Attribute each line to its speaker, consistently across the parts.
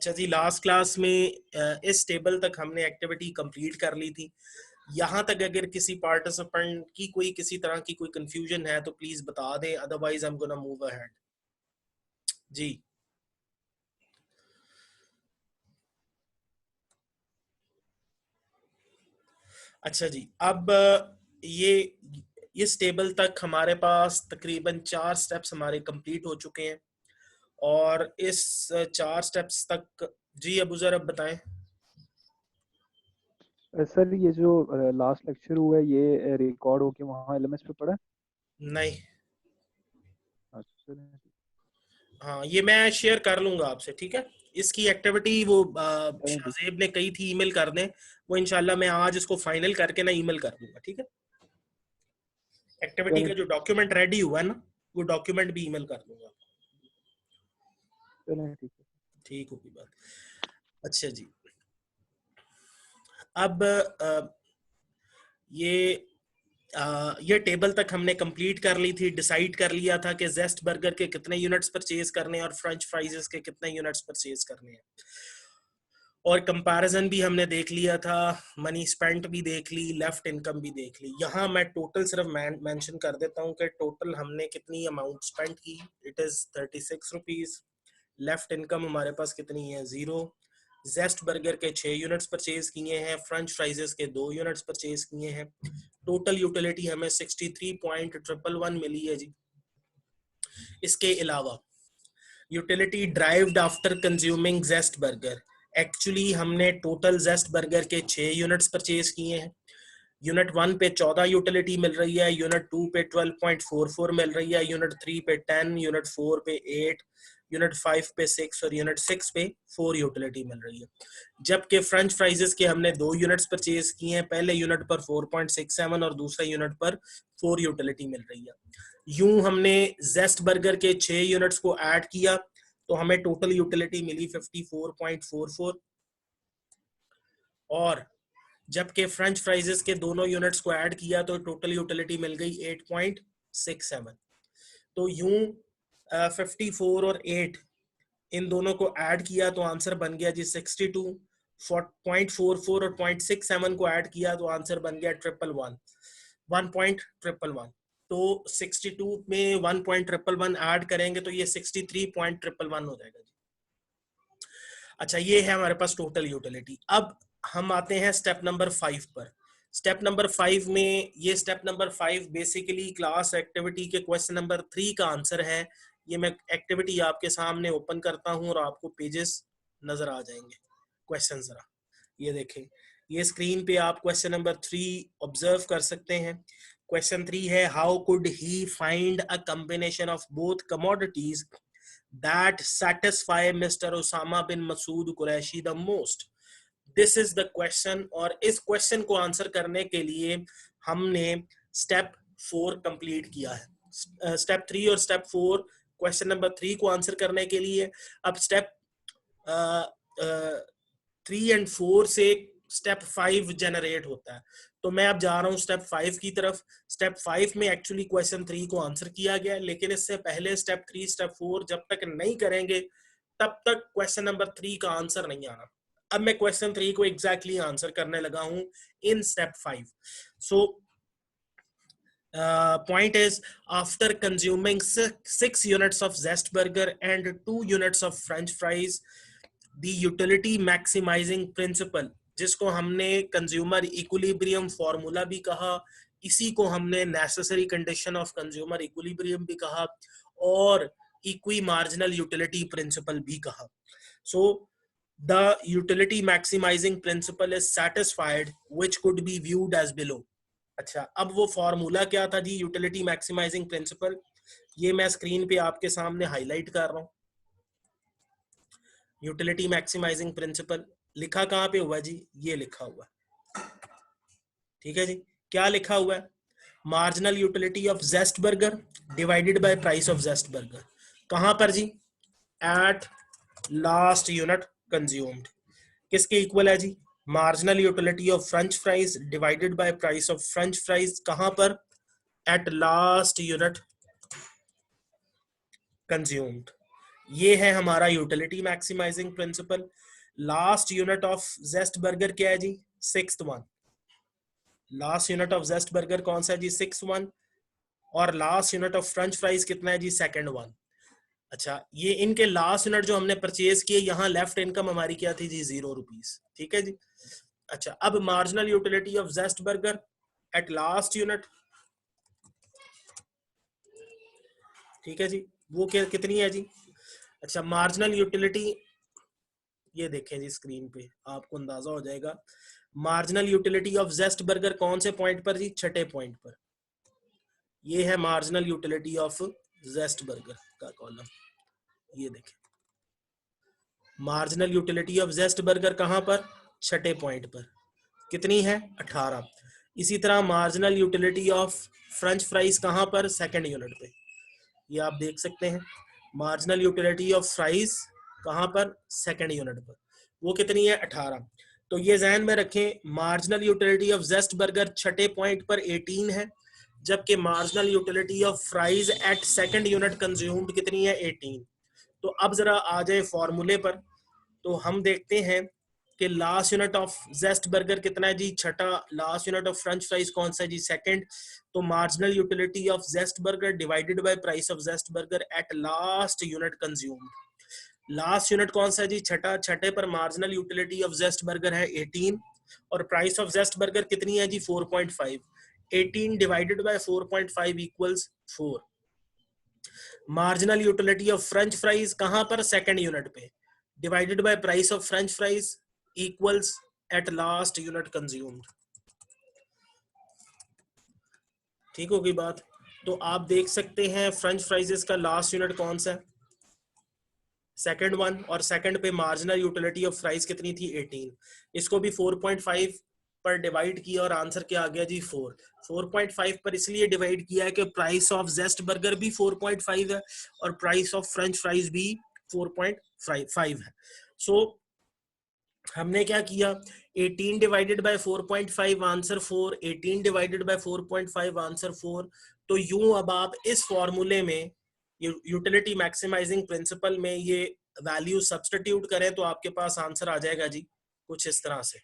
Speaker 1: अच्छा जी, last class में इस टेबल तक हमने एक्टिविटी कंप्लीट कर ली थी। यहाँ तक अगर किसी पार्टिसिपेंट की कोई किसी तरह की कोई कंफ्यूजन है तो प्लीज बता दें, otherwise I am gonna move ahead जी। अच्छा जी, अब ये इस टेबल तक हमारे पास तकरीबन 4 स्टेप्स हमारे कंप्लीट हो चुके हैं और इस 4 स्टेप्स तक जी अबू जर अब बताएं।
Speaker 2: सर ये जो लास्ट लेक्चर हुआ है ये रिकॉर्ड होके वहाँ एलएमएस पे पड़ा है?
Speaker 1: नहीं,
Speaker 2: अच्छा
Speaker 1: हाँ ये मैं शेयर कर लूंगा आपसे, ठीक है। इसकी एक्टिविटी वो
Speaker 2: चलें ठीक।
Speaker 1: शाहजेब ने कही थी ईमेल कर दें, वो इंशाल्लाह मैं आज इसको फाइनल करके ना ईमेल कर दूंगा, ठीक है। एक्टिविटी
Speaker 2: चलें
Speaker 1: का जो डॉक्यूमेंट रेडी हुआ है ना, वो डॉक्यूमेंट भी ईमेल कर दूंगा,
Speaker 2: चलें ठीक है।
Speaker 1: ठीक होगी बात। अच्छा जी, अब ये टेबल तक हमने कंप्लीट कर ली थी। डिसाइड कर लिया था कि जेस्ट बर्गर के कितने यूनिट्स परचेज करने हैं और फ्रेंच फ्राइजेस के कितने यूनिट्स परचेज करने हैं, और कंपैरिजन भी हमने देख लिया था, मनी स्पेंट भी देख ली, लेफ्ट इनकम भी देख ली। यहाँ मैं टोटल सिर्फ मेंशन कर देता हूँ कि टोटल हमने कितनी अमाउंट स्पेंड की, it is 36 rupees. Left income हमारे पास कितनी है, 0। जेस्ट बर्गर के 6 यूनिट्स परचेज किए हैं, फ्रेंच फ्राइजेस के 2 यूनिट्स परचेज किए हैं। टोटल यूटिलिटी हमें 63.111 मिली है जी। इसके अलावा utility derived after consuming zest burger, actually हमने टोटल जेस्ट बर्गर के 6 यूनिट्स परचेज किए हैं। यूनिट 1 पे 14 यूटिलिटी मिल रही है, यूनिट 2 पे 12.44 मिल रही है, यूनिट 3 पे 10, यूनिट 4 पे 8, यूनिट 5 पे 6 और यूनिट 6 पे 4 यूटिलिटी मिल रही है। जबकि फ्रेंच फ्राइजेस के हमने 2 यूनिट्स परचेज किए हैं, पहले यूनिट पर 4.67 और दूसरे यूनिट पर 4 यूटिलिटी मिल रही है। यूं हमने जेस्ट बर्गर के 6 यूनिट्स को ऐड किया तो हमें टोटल यूटिलिटी मिली 54.44, और जबकि फ्रेंच फ्राइजेस के दोनों यूनिट्स को ऐड किया तो टोटल यूटिलिटी मिल गई 8.67। तो यूं 54 और 8 इन दोनों को ऐड किया तो आंसर बन गया जी 62। 0.44 और 0.67 को ऐड किया तो आंसर बन गया 1.111। तो 62 में 1.111 ऐड करेंगे तो ये 63.111 हो जाएगा जी। अच्छा, ये है हमारे पास टोटल यूटिलिटी। अब हम आते हैं स्टेप नंबर 5 पर। स्टेप नंबर 5 में, ये step number 5 basically class activity के क्वेश्चन नंबर 3 का आंसर है। ये मैं एक्टिविटी आपके सामने ओपन करता हूं और आपको पेजेस नजर आ जाएंगे। क्वेश्चन जरा ये देखें, ये स्क्रीन पे आप क्वेश्चन नंबर 3 ऑब्जर्व कर सकते हैं। क्वेश्चन 3 है, how could he find a combination of both commodities that satisfy Mr. Osama bin Masood Qureshi the most? This is the question। और इस क्वेश्चन को आंसर करने के लिए हमने स्टेप 4 कंप्लीट किया है। स्टेप 3 और स्टेप 4 क्वेश्चन नंबर 3 को आंसर करने के लिए। अब स्टेप 3 एंड 4 से स्टेप 5 जनरेट होता है। तो मैं अब जा रहा हूँ स्टेप 5 की तरफ। स्टेप 5 में एक्चुअली क्वेश्चन 3 को आंसर किया गया, लेकिन इससे पहले स्टेप 3 स्टेप 4 जब तक नहीं करेंगे तब तक क्वेश्चन नंबर 3 का आंसर नहीं आना। अब मैं क्वेश्चन 3 को एग्जैक्टली आंसर करने लगा हूं in step 5। So point is, after consuming 6 units of zest burger and 2 units of french fries, the utility maximizing principle, जिसको हमने कंज्यूमर इक्विलिब्रियम फॉर्मूला भी कहा, इसी को हमने necessary condition of consumer equilibrium भी कहा और इक्वी मार्जिनल यूटिलिटी प्रिंसिपल भी कहा। सो the utility maximizing principle is satisfied, which could be viewed as below। अच्छा, अब वो फॉर्मूला क्या था जी यूटिलिटी मैक्सिमाइजिंग प्रिंसिपल, ये मैं स्क्रीन पे आपके सामने हाईलाइट कर रहा हूं। यूटिलिटी मैक्सिमाइजिंग प्रिंसिपल लिखा कहां पे हुआ जी, ये लिखा हुआ, ठीक है जी। क्या लिखा हुआ है, marginal utility of जेस्ट burger divided by price of जेस्ट burger. कहां पर जी, एट लास्ट यूनिट कंज्यूम्ड। किसके इक्वल है जी, marginal utility of French fries divided by price of French fries. कहां पर, एट लास्ट यूनिट कंज्यूम्ड। ये है हमारा utility maximising principle. Last unit of जेस्ट burger क्या है जी? 6th one. Last unit of जेस्ट burger कौन सा है जी? 6th one. और last unit of French fries कितना है जी? 2nd one. अच्छा, ये इनके लास्ट यूनिट जो हमने परचेज किए, यहाँ लेफ्ट इनकम हमारी क्या थी जी? 0 रुपीज। ठीक है जी। अच्छा, अब marginal utility of जेस्ट burger at last unit, ठीक है जी, वो क्या कितनी है जी? अच्छा, मार्जिनल यूटिलिटी, ये देखें जी स्क्रीन पे आपको अंदाजा हो जाएगा। मार्जिनल यूटिलिटी ऑफ जेस्ट बर्गर कौन से पॉइंट पर जी? 6ठे पॉइंट पर। ये है मार्जिनल यूटिलिटी ऑफ जेस्ट बर्गर का कॉलम, ये देखें। मार्जिनल यूटिलिटी ऑफ जेस्ट बर्गर कहां पर? 6ठे पॉइंट पर। कितनी है? 18। इसी तरह marginal utility of French fries कहां पर? 2nd यूनिट पे। ये आप देख सकते हैं, मार्जिनल यूटिलिटी ऑफ फ्राइज कहां पर? 2nd यूनिट पर। वो कितनी है? 18। तो ये जहन में रखें, मार्जिनल यूटिलिटी ऑफ जेस्ट बर्गर 6ठे पॉइंट पर 18 है, जबकि marginal utility of fries at 2nd unit consumed कितनी है? 18। तो अब जरा आ जाए फॉर्मूले पर, तो हम देखते हैं कि लास्ट यूनिट ऑफ जेस्ट बर्गर कितना है जी? 6ठा। Last unit of French fries कौन सा है जी? 2nd। तो marginal utility of जेस्ट burger divided by price of जेस्ट burger at last unit consumed. Last unit कौन सा है जी? 6ठा। 6ठे पर मार्जिनल यूटिलिटी ऑफ जेस्ट बर्गर है 18 और प्राइस ऑफ जेस्ट बर्गर कितनी है जी? 4.5। 18 divided by 4.5 equals 4। Marginal utility of French fries कहां पर? 2nd यूनिट पे, divided by price of French fries equals eight last unit consumed. ठीक होगी बात? तो आप देख सकते हैं फ्रेंच फ्राइजेस का लास्ट यूनिट कौन सा है? 2nd one. और 2nd पे मार्जिनल यूटिलिटी ऑफ फ्राइज कितनी थी? 18। इसको भी 4.5 पर डिवाइड किया और आंसर क्या आ गया जी? 4। 4.5 पर इसलिए डिवाइड किया है कि प्राइस ऑफ जेस्ट बर्गर भी 4.5 है और प्राइस ऑफ फ्रेंच फ्राइज भी 4.5 है। सो हमने क्या किया? 18 divided by 4.5 answer 4, 18 divided by 4.5 answer 4। तो यूं अब आप इस फॉर्मूले में, यूटिलिटी मैक्सिमाइजिंग प्रिंसिपल में ये वैल्यू सब्स्टिट्यूट करें तो आपके पास आंसर आ जाएगा जी कुछ इस तरह से।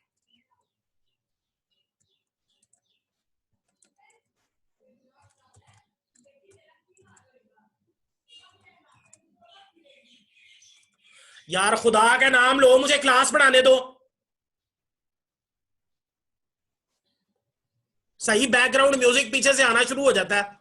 Speaker 1: यार खुदा का नाम लो, मुझे क्लास पढ़ाने दो। सही बैकग्राउंड म्यूजिक पीछे से आना शुरू हो जाता है।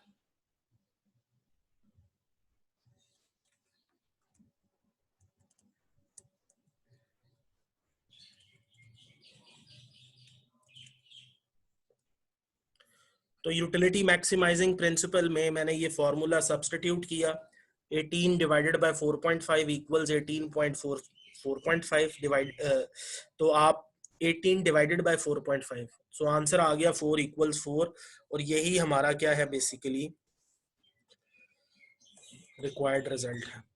Speaker 1: तो यूटिलिटी मैक्सिमाइजिंग प्रिंसिपल में मैंने ये फॉर्मूला सब्स्टिट्यूट किया। 18 डिवाइडेड बाय 4.5 इक्वल्स 18.4 डिवाइड, तो आप 18 डिवाइडेड बाय 4.5, सो आंसर आ गया 4 इक्वल्स 4। और यही हमारा क्या है? बेसिकली रिक्वायर्ड रिजल्ट है।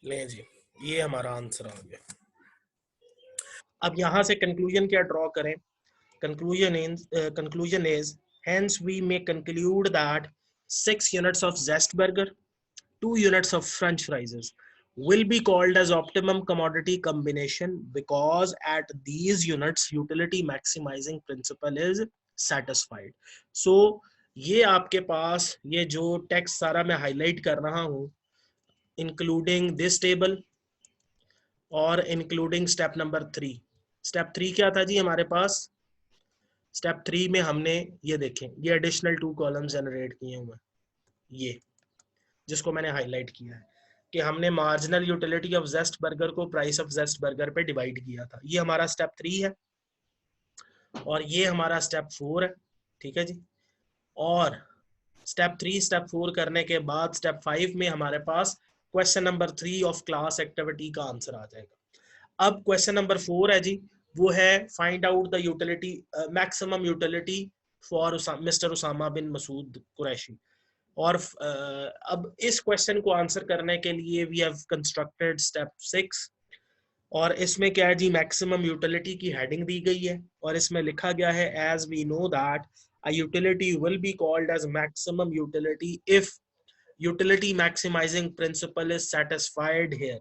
Speaker 1: ले जी, ये हमारा आंसर आ गया। अब यहां से कंक्लूजन क्या ड्रॉ करें? conclusion is hence we may conclude that 6 units of zest burger, 2 units of french fries will be called as optimum commodity combination because at these units utility maximizing principle is satisfied. So ये आपके पास ये जो text सारा मैं highlight कर रहा हूं, including this table और इंक्लूडिंग स्टेप नंबर 3। स्टेप 3 क्या था जी हमारे पास? स्टेप 3 में हमने ये देखें, ये एडिशनल 2 कॉलम जनरेट किए हुए हैं, ये जिसको मैंने हाईलाइट किया है कि हमने मार्जिनल यूटिलिटी ऑफ जेस्ट बर्गर को प्राइस ऑफ जेस्ट बर्गर पे डिवाइड किया था। ये हमारा स्टेप 3 है और ये हमारा स्टेप 4 है। ठीक है जी। और स्टेप 3 स्टेप 4 करने के बाद स्टेप 5 में हमारे पास question number 3 of class activity का आंसर आ जाएगा। अब क्वेश्चन नंबर 4 है जी, वो है find out the utility maximum utility for mister Usama bin Masood Qureshi. और अब इस क्वेश्चन को आंसर करने के लिए वी हैव कंस्ट्रक्टेड स्टेप 6, और इसमें क्या है जी, मैक्सिमम यूटिलिटी की हेडिंग दी गई है और इसमें लिखा गया है as we know that a utility will be called as maximum utility if utility maximising principle is satisfied here.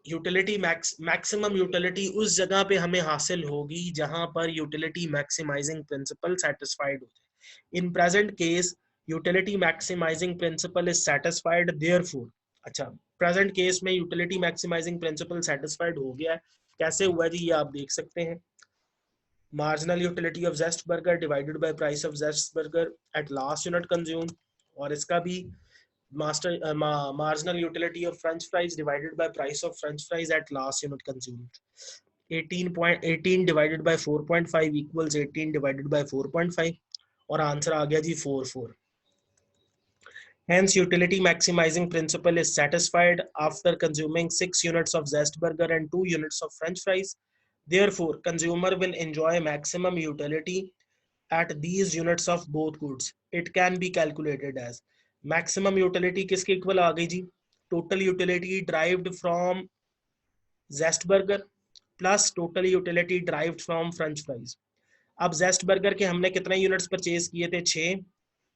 Speaker 1: Utility maximum utility उस जगह पे हमें हासिल होगी जहां पर यूटिलिटी मैक्सिमाइजिंग प्रिंसिपल सेटिस्फाइड हो जाए। In present case utility maximising principle is satisfied therefore. अच्छा, प्रेजेंट केस में यूटिलिटी मैक्सिमाइजिंग प्रिंसिपल सेटिस्फाइड हो गया है। कैसे हुआ जी, ये आप देख सकते हैं। Marginal utility of जेस्ट burger divided by price of जेस्ट burger at last unit consume, और इसका भी marginal utility of French fries divided by price of French fries at last unit consumed. 18 divided by 4.5 equals 18 divided by 4.5, और answer आ गया जी 4. Hence, utility maximizing principle is satisfied after consuming 6 units of zest burger and 2 units of French fries. Therefore, consumer will enjoy maximum utility at these units of both goods. It can be calculated as maximum utility किसके equal आ गई जी, total utility derived from zest burger plus total utility derived from French fries. अब जेस्ट burger के हमने कितने units purchase किए थे, 6।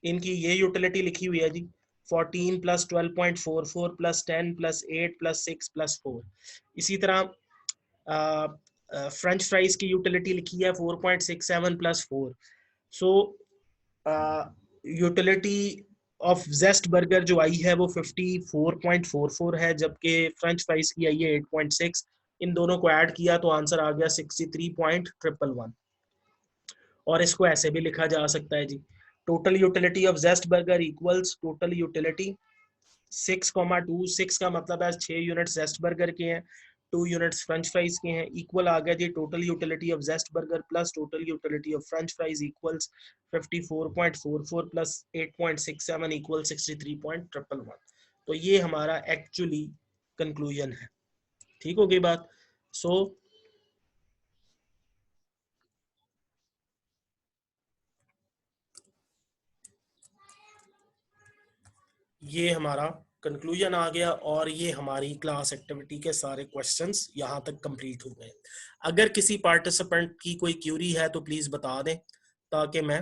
Speaker 1: इनकी ये यूटिलिटी लिखी हुई है जी, 14 plus 12.44 plus 10 plus 8 plus 6 plus 4। इसी तरह फ्रेंच फ्राइज की यूटिलिटी लिखी है 4.67 plus 4। So utility of जेस्ट burger जो आई है वो 54.44 है, जबकि फ्रेंच फ्राइज की आई है 8.6। इन दोनों को ऐड किया तो आंसर आ गया 63.111। और इसको ऐसे भी लिखा जा सकता है जी, total utility of जेस्ट burger equals total utility 6,2, 6 का मतलब है 6 यूनिट्स जेस्ट बर्गर के हैं, 2 यूनिट्स फ्रेंच फ्राइज के हैं, इक्वल आ गया जी total utility of जेस्ट burger plus total utility of French fries equals 54.44 plus 8.67 equal 63.111। तो ये हमारा एक्चुअली कंक्लूजन है। ठीक हो गई बात। सो ये हमारा कंक्लूजन आ गया और ये हमारी क्लास एक्टिविटी के सारे क्वेश्चंस यहाँ तक कंप्लीट हो गए। अगर किसी पार्टिसिपेंट की कोई क्यूरी है तो प्लीज बता दें ताकि मैं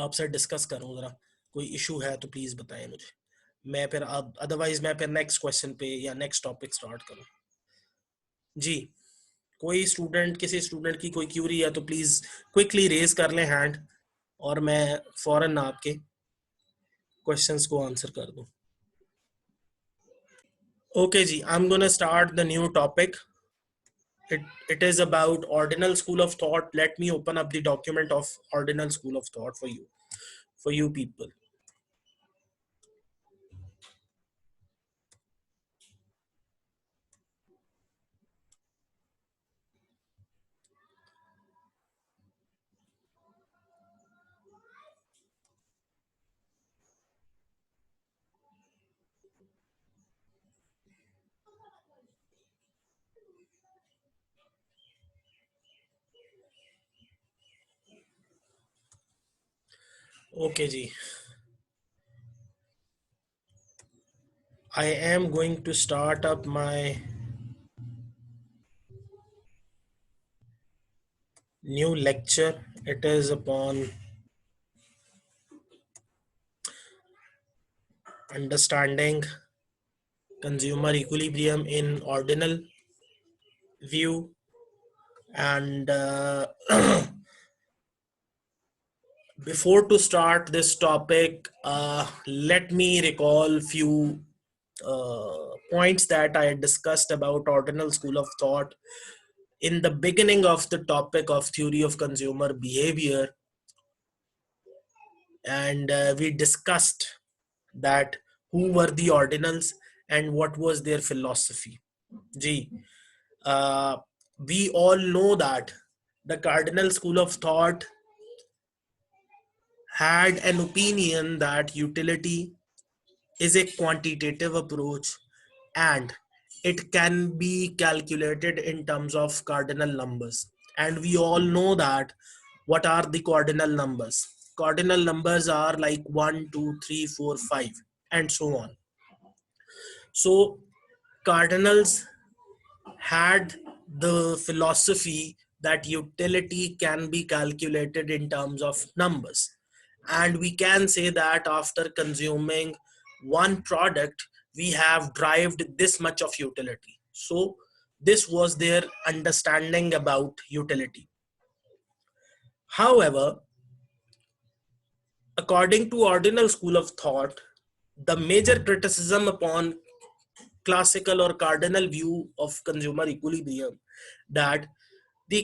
Speaker 1: आपसे डिस्कस करूं। जरा कोई इशू है तो प्लीज बताएं मुझे, मैं फिर अदरवाइज मैं फिर नेक्स्ट क्वेश्चन पे या नेक्स्ट टॉपिक स्टार्ट करूं। जी, कोई स्टूडेंट, किसी स्टूडेंट की कोई क्यूरी है तो प्लीज क्विकली रेज कर लें हैंड और मैं फौरन आपके क्वेश्चंस को आंसर कर दूं। Okay, ji, I'm gonna start the new topic. It is about ordinal school of thought. Let me open up the document of ordinal school of thought for you people. Okay, ji. I am going to start up my new lecture. It is upon understanding consumer equilibrium in ordinal view, and before to start this topic, let me recall few points that I discussed about ordinal school of thought in the beginning of the topic of theory of consumer behavior. And we discussed that who were the ordinals and what was their philosophy. Gee, we all know that the cardinal school of thought had an opinion that utility is a quantitative approach and it can be calculated in terms of cardinal numbers, and we all know that what are the cardinal numbers. Cardinal numbers are like 1 2 3 4 5 and so on. So cardinals had the philosophy that utility can be calculated in terms of numbers, and we can say that after consuming one product we have derived this much of utility. So this was their understanding about utility. However, according to ordinal school of thought, the major criticism upon classical or cardinal view of consumer equilibrium, that the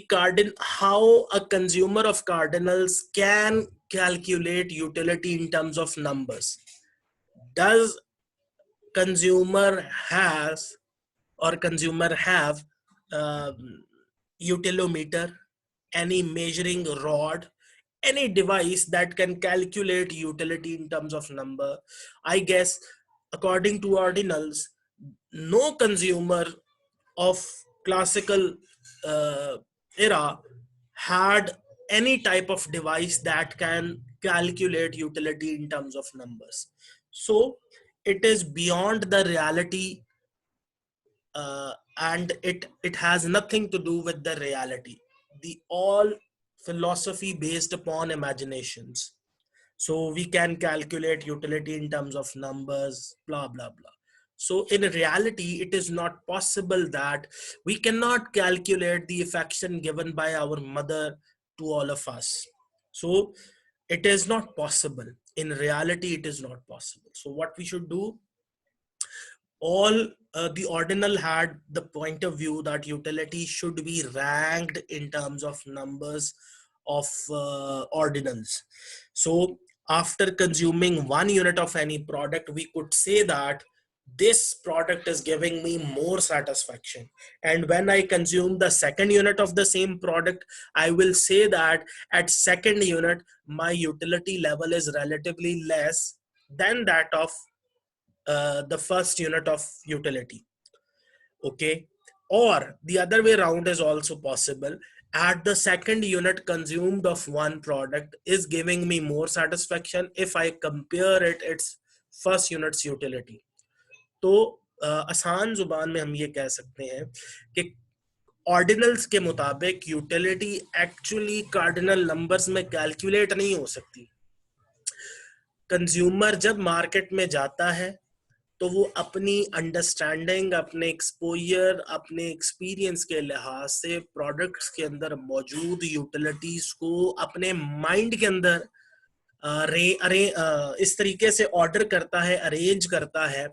Speaker 1: how a consumer of cardinals can calculate utility in terms of numbers. Does consumer has or consumer have utilometer, any measuring rod, any device that can calculate utility in terms of number? I guess according to ordinals, no consumer of classical uh, era had any type of device that can calculate utility in terms of numbers. So it is beyond the reality, and it has nothing to do with the reality. The all philosophy based upon imaginations. So we can calculate utility in terms of numbers, blah blah blah. So in reality it is not possible that we cannot calculate the affection given by our mother to all of us. So it is not possible. In reality it is not possible. So what we should do, all the ordinal had the point of view that utility should be ranked in terms of numbers of ordinals. So after consuming 1 unit of any product, we could say that this product is giving me more satisfaction, and when I consume the 2nd unit of the same product, I will say that at 2nd unit my utility level is relatively less than that of the 1st unit of utility. Okay, or the other way around is also possible. At the 2nd unit consumed of one product is giving me more satisfaction if I compare its 1st unit's utility. तो आसान जुबान में हम ये कह सकते हैं कि ऑर्डिनल्स के मुताबिक यूटिलिटी एक्चुअली कार्डिनल नंबर्स में कैलकुलेट नहीं हो सकती. कंज्यूमर जब मार्केट में जाता है तो वो अपनी अंडरस्टैंडिंग, अपने एक्सपोजर, अपने एक्सपीरियंस के लिहाज से प्रोडक्ट्स के अंदर मौजूद यूटिलिटीज को अपने माइंड के अंदर इस तरीके से ऑर्डर करता है, अरेंज करता है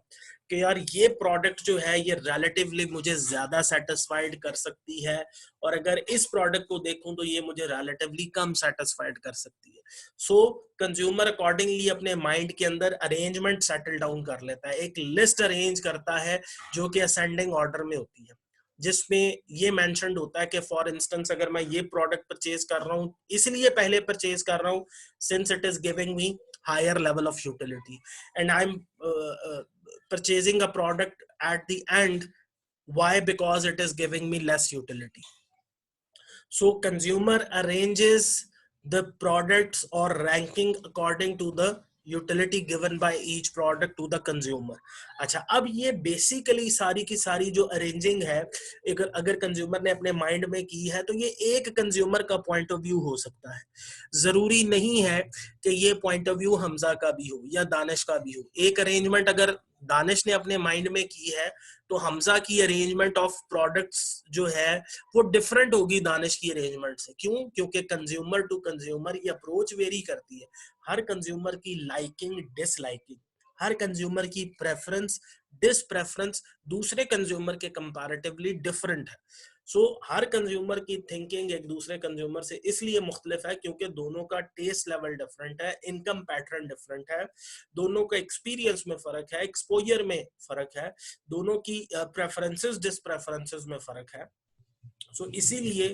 Speaker 1: कि यार ये प्रोडक्ट जो है ये रिलेटिवली मुझे ज्यादा सेटिस्फाइड कर सकती है, और अगर इस प्रोडक्ट को देखूं तो ये मुझे रिलेटिवली कम सेटिस्फाइड कर सकती है. सो कंज्यूमर अकॉर्डिंगली अपने माइंड के अंदर अरेंजमेंट सेटल डाउन कर लेता है, एक लिस्ट अरेंज करता है जो कि असेंडिंग ऑर्डर में होती है, जिसमें ये मेंशन्ड होता है कि फॉर इंस्टेंस अगर मैं ये प्रोडक्ट परचेज कर रहा हूँ इसलिए पहले परचेज कर रहा हूँ since it is giving me higher level of utility, and I am purchasing a product at the end. Why? Because it is giving me less utility. So consumer arranges the products or ranking according to the utility given by each product to the consumer. अच्छा, अब ये basically सारी की सारी जो arranging है अगर consumer ने अपने माइंड में की है तो ये एक कंज्यूमर का पॉइंट ऑफ व्यू हो सकता है. जरूरी नहीं है कि ये पॉइंट ऑफ व्यू हमजा का भी हो या दानिश का भी हो. एक अरेंजमेंट अगर दानिश ने अपने माइंड में की है तो हमजा की अरेंजमेंट ऑफ प्रोडक्ट्स जो है वो डिफरेंट होगी दानिश की अरेंजमेंट से. क्यों? क्योंकि कंज्यूमर टू कंज्यूमर ये अप्रोच वेरी करती है. हर कंज्यूमर की लाइकिंग, डिसलाइकिंग, हर कंज्यूमर की प्रेफरेंस, डिसप्रेफरेंस दूसरे कंज्यूमर के कंपैरेटिवली डिफरेंट है. सो हर कंज्यूमर की थिंकिंग एक दूसरे कंज्यूमर से इसलिए मुख्तलिफ है क्योंकि दोनों का टेस्ट लेवल डिफरेंट है, इनकम पैटर्न डिफरेंट है, दोनों का एक्सपीरियंस में फर्क है, एक्सपोजर में फर्क है, दोनों की प्रेफरेंसेस डिसप्रेफरेंसेस में फर्क है. सो इसीलिए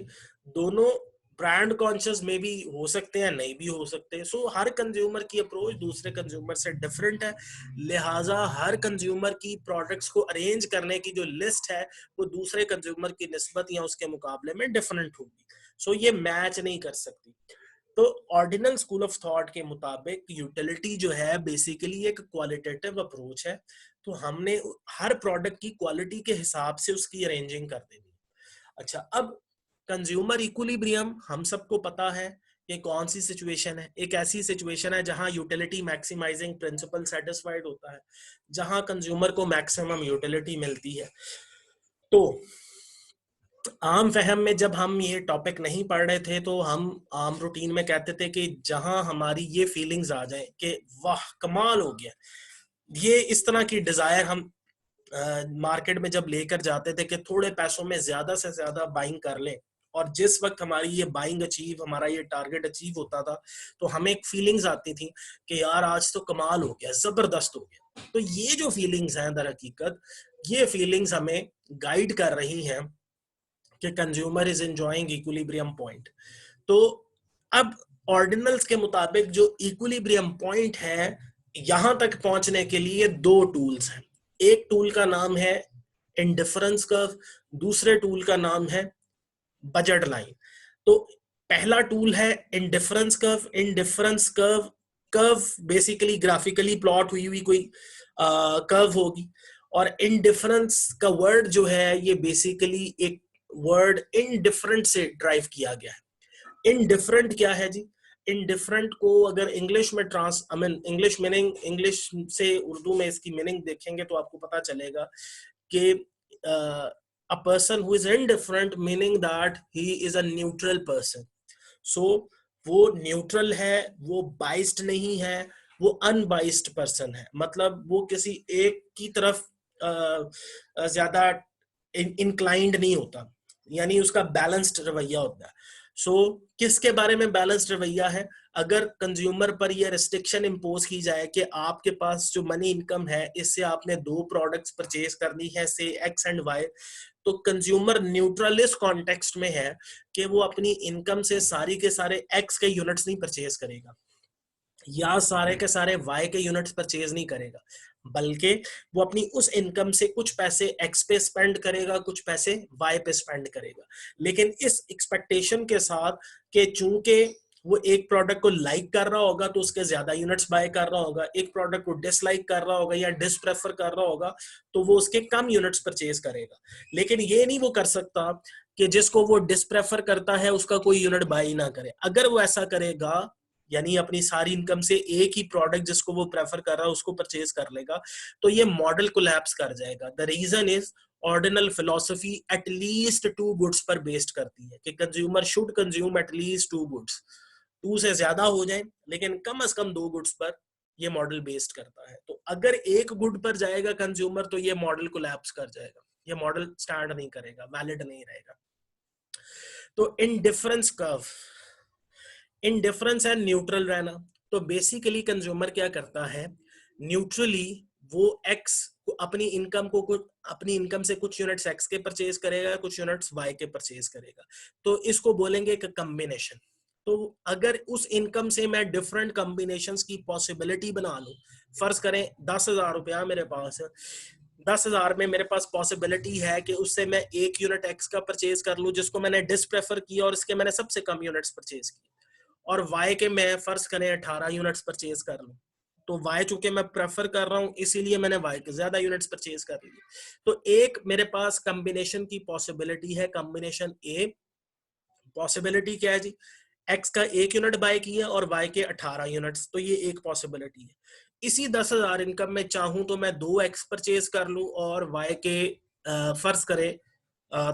Speaker 1: दोनों ब्रांड कॉन्शियस में भी हो सकते हैं, नहीं भी हो सकते। सो हर कंज्यूमर की अप्रोच दूसरे कंज्यूमर से डिफरेंट है, लिहाजा हर कंज्यूमर की प्रोडक्ट्स को अरेंज करने की जो लिस्ट है वो दूसरे कंज्यूमर की निस्बत या उसके मुकाबले में डिफरेंट होगी। सो ये मैच नहीं कर सकती। तो ऑर्डिनल स्कूल ऑफ थॉट के मुताबिक यूटिलिटी जो है बेसिकली एक क्वालिटेटिव अप्रोच है। तो हमने हर प्रोडक्ट की क्वालिटी के हिसाब से उसकी अरेंजिंग कर देनी है। अच्छा, अब कंज्यूमर इक्विलिब्रियम हम सबको पता है ये कौन सी सिचुएशन है। एक ऐसी सिचुएशन है जहां यूटिलिटी मैक्सिमाइजिंग प्रिंसिपल सेटिस्फाइड होता है, जहां कंज्यूमर को मैक्सिमम यूटिलिटी मिलती है। तो आम फहम में जब हम ये टॉपिक नहीं पढ़ रहे थे तो हम आम रूटीन में कहते थे कि जहां हमारी ये फीलिंग्स आ जाए कि वाह कमाल हो गया, ये इस तरह की डिजायर हम मार्केट में जब लेकर जाते थे कि थोड़े पैसों में ज्यादा से ज्यादा बाइंग कर लें, और जिस वक्त हमारी ये बाइंग अचीव, हमारा ये टारगेट अचीव होता था तो हमें एक फीलिंग्स आती थी कि यार आज तो कमाल हो गया, जबरदस्त हो गया। तो ये जो फीलिंग्स हैं दर हकीकत, ये फीलिंग्स हमें गाइड कर रही हैं कि consumer is enjoying equilibrium point. तो अब ऑर्डिनल्स के मुताबिक जो इक्विलिब्रियम पॉइंट है, यहां तक पहुंचने के लिए दो टूल्स हैं। एक टूल का नाम है इंडिफरेंस कर्व, दूसरे टूल का नाम है बजट लाइन। तो पहला टूल है indifference curve. Indifference curve, curve basically graphically plot हुई हुई कोई कर्व होगी, और इनडिफरेंस का वर्ड जो है ये बेसिकली एक वर्ड इनडिफरेंट से ड्राइव किया गया है। इनडिफरेंट क्या है जी? इनडिफरेंट को अगर इंग्लिश में इंग्लिश मीनिंग, इंग्लिश से उर्दू में इसकी मीनिंग देखेंगे तो आपको पता चलेगा कि a person who is indifferent meaning that he is a neutral person. So वो न्यूट्रल है, वो बाइस्ड नहीं है, वो अनबाइस्ड पर्सन है। मतलब वो किसी एक की तरफ ज्यादा इंक्लाइंड नहीं होता, यानी उसका बैलेंस्ड रवैया होता है। सो किसके बारे में बैलेंस्ड रवैया है? अगर कंज्यूमर पर यह रिस्ट्रिक्शन इंपोज की जाए कि आपके पास जो मनी इनकम है इससे आपने दो प्रोडक्ट्स परचेज करनी है, से एक्स एंड वाई, तो कंज्यूमर न्यूट्रल इस कॉन्टेक्स्ट में है कि वो अपनी इनकम से सारी के सारे एक्स के यूनिट्स नहीं परचेज करेगा या सारे के सारे वाई के यूनिट्स परचेज नहीं करेगा, बल्कि वो अपनी उस इनकम से कुछ पैसे एक्स पे स्पेंड करेगा, कुछ पैसे वाई पे स्पेंड करेगा। लेकिन इस एक्सपेक्टेशन के साथ कि चूंकि वो एक प्रोडक्ट को लाइक कर रहा होगा तो उसके ज्यादा यूनिट्स बाय कर रहा होगा, एक प्रोडक्ट को डिसलाइक कर रहा होगा या डिसप्रेफर कर रहा होगा तो वो उसके कम यूनिट्स परचेज करेगा। लेकिन ये नहीं वो कर सकता कि जिसको वो डिसप्रेफर करता है उसका कोई यूनिट बाय ना करे। अगर वो ऐसा करेगा, यानी अपनी सारी इनकम से एक ही प्रोडक्ट जिसको वो प्रेफर कर रहा है उसको परचेज कर लेगा, तो ये मॉडल कोलैप्स कर जाएगा। The reason is ordinal philosophy at least two goods पर बेस्ड करती है कि consumer should consume at least two goods, two से ज्यादा हो जाए लेकिन कम से कम दो गुड्स पर ये मॉडल बेस्ड करता है। तो अगर एक गुड पर जाएगा कंज्यूमर तो ये मॉडल कोलैप्स कर जाएगा, ये मॉडल स्टैंड नहीं करेगा, वैलिड नहीं रहेगा। तो इनडिफरेंस कर्व, इनडिफरेंस है न्यूट्रल रहना। तो बेसिकली कंज्यूमर क्या करता है, न्यूट्रली वो एक्स अपनी इनकम को कुछ, अपनी इनकम से कुछ यूनिट्स एक्स के परचेज करेगा, कुछ यूनिट्स वाई के परचेज करेगा। तो इसको बोलेंगे एक कॉम्बिनेशन। तो अगर उस इनकम से मैं डिफरेंट कॉम्बिनेशंस की पॉसिबिलिटी बना लूं, फर्ज करें 10,000 रुपया मेरे पास है, 10,000 में मेरे पास पॉसिबिलिटी है कि उससे मैं एक यूनिट एक्स का परचेज कर लूं जिसको मैंने डिसप्रेफर किया और इसके मैंने सबसे कम यूनिट्स परचेज किए, और वाई के मैं फर्ज करें 18 यूनिट्स परचेज कर लूं। तो वाई चूंकि मैं प्रेफर कर रहा हूं इसीलिए मैंने वाई के ज्यादा यूनिट्स परचेज कर लिए। तो एक मेरे पास कॉम्बिनेशन की पॉसिबिलिटी है, कॉम्बिनेशन ए। पॉसिबिलिटी क्या है जी? एक्स का एक यूनिट बाय किया और वाई के 18 यूनिट्स, तो ये एक पॉसिबिलिटी है। इसी 10,000 इनकम में चाहूं तो मैं 2x परचेज कर लूं और वाई के फर्ज करे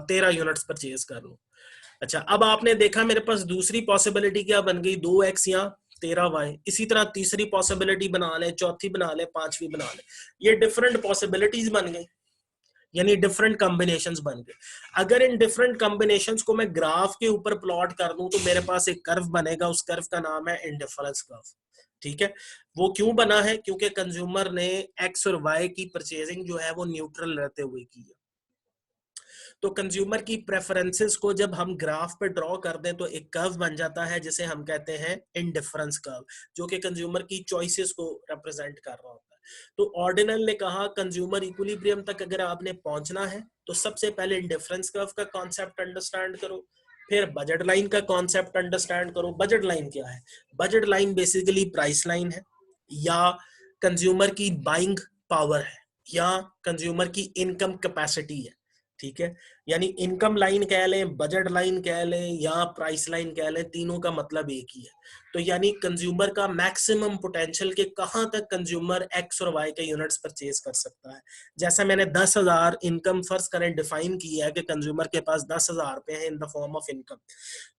Speaker 1: 13 यूनिट्स परचेज कर लूं। अच्छा, अब आपने देखा मेरे पास दूसरी पॉसिबिलिटी क्या बन गई, 2x या 13y। इसी तरह तीसरी पॉसिबिलिटी बना ले, चौथी बना ले, पांचवी बना ले, ये डिफरेंट पॉसिबिलिटीज बन गई, यानी डिफरेंट कॉम्बिनेशंस बन गए। अगर इन डिफरेंट कॉम्बिनेशंस को मैं ग्राफ के ऊपर प्लॉट कर दूं तो मेरे पास एक कर्व बनेगा, उस कर्व का नाम है इंडिफरेंस कर्व। ठीक है, वो क्यों बना है? क्योंकि कंज्यूमर ने एक्स और वाई की परचेजिंग जो है वो न्यूट्रल रहते हुए की है। तो कंज्यूमर की प्रेफरेंसेस को जब हम ग्राफ पे ड्रॉ कर दें तो एक कर्व बन जाता है जिसे हम कहते हैं इंडिफरेंस कर्व, जो कि कंज्यूमर की चॉइसेस को रिप्रेजेंट कर रहा होता है। तो ऑर्डिनल ने कहा कंज्यूमर इक्विलिब्रियम तक अगर आपने पहुंचना है तो सबसे पहले इंडिफरेंस कर्व का कॉन्सेप्ट अंडरस्टैंड करो, फिर बजट लाइन का कॉन्सेप्ट अंडरस्टैंड करो। बजट लाइन क्या है? Budget line basically price line है, या कंज्यूमर की बाइंग पावर है, या कंज्यूमर की इनकम कैपेसिटी है। ठीक है, यानी इनकम लाइन कह लें, बजट लाइन कह लें, या प्राइस लाइन कह लें, तीनों का मतलब एक ही है। तो यानी कंज्यूमर का मैक्सिमम पोटेंशियल के कहां तक कंज्यूमर एक्स और वाई के यूनिट्स परचेज कर सकता है। जैसा मैंने 10,000 इनकम फर्स्ट करेंट डिफाइन किया है कि कंज्यूमर के पास 10,000 रुपए है in the form of income,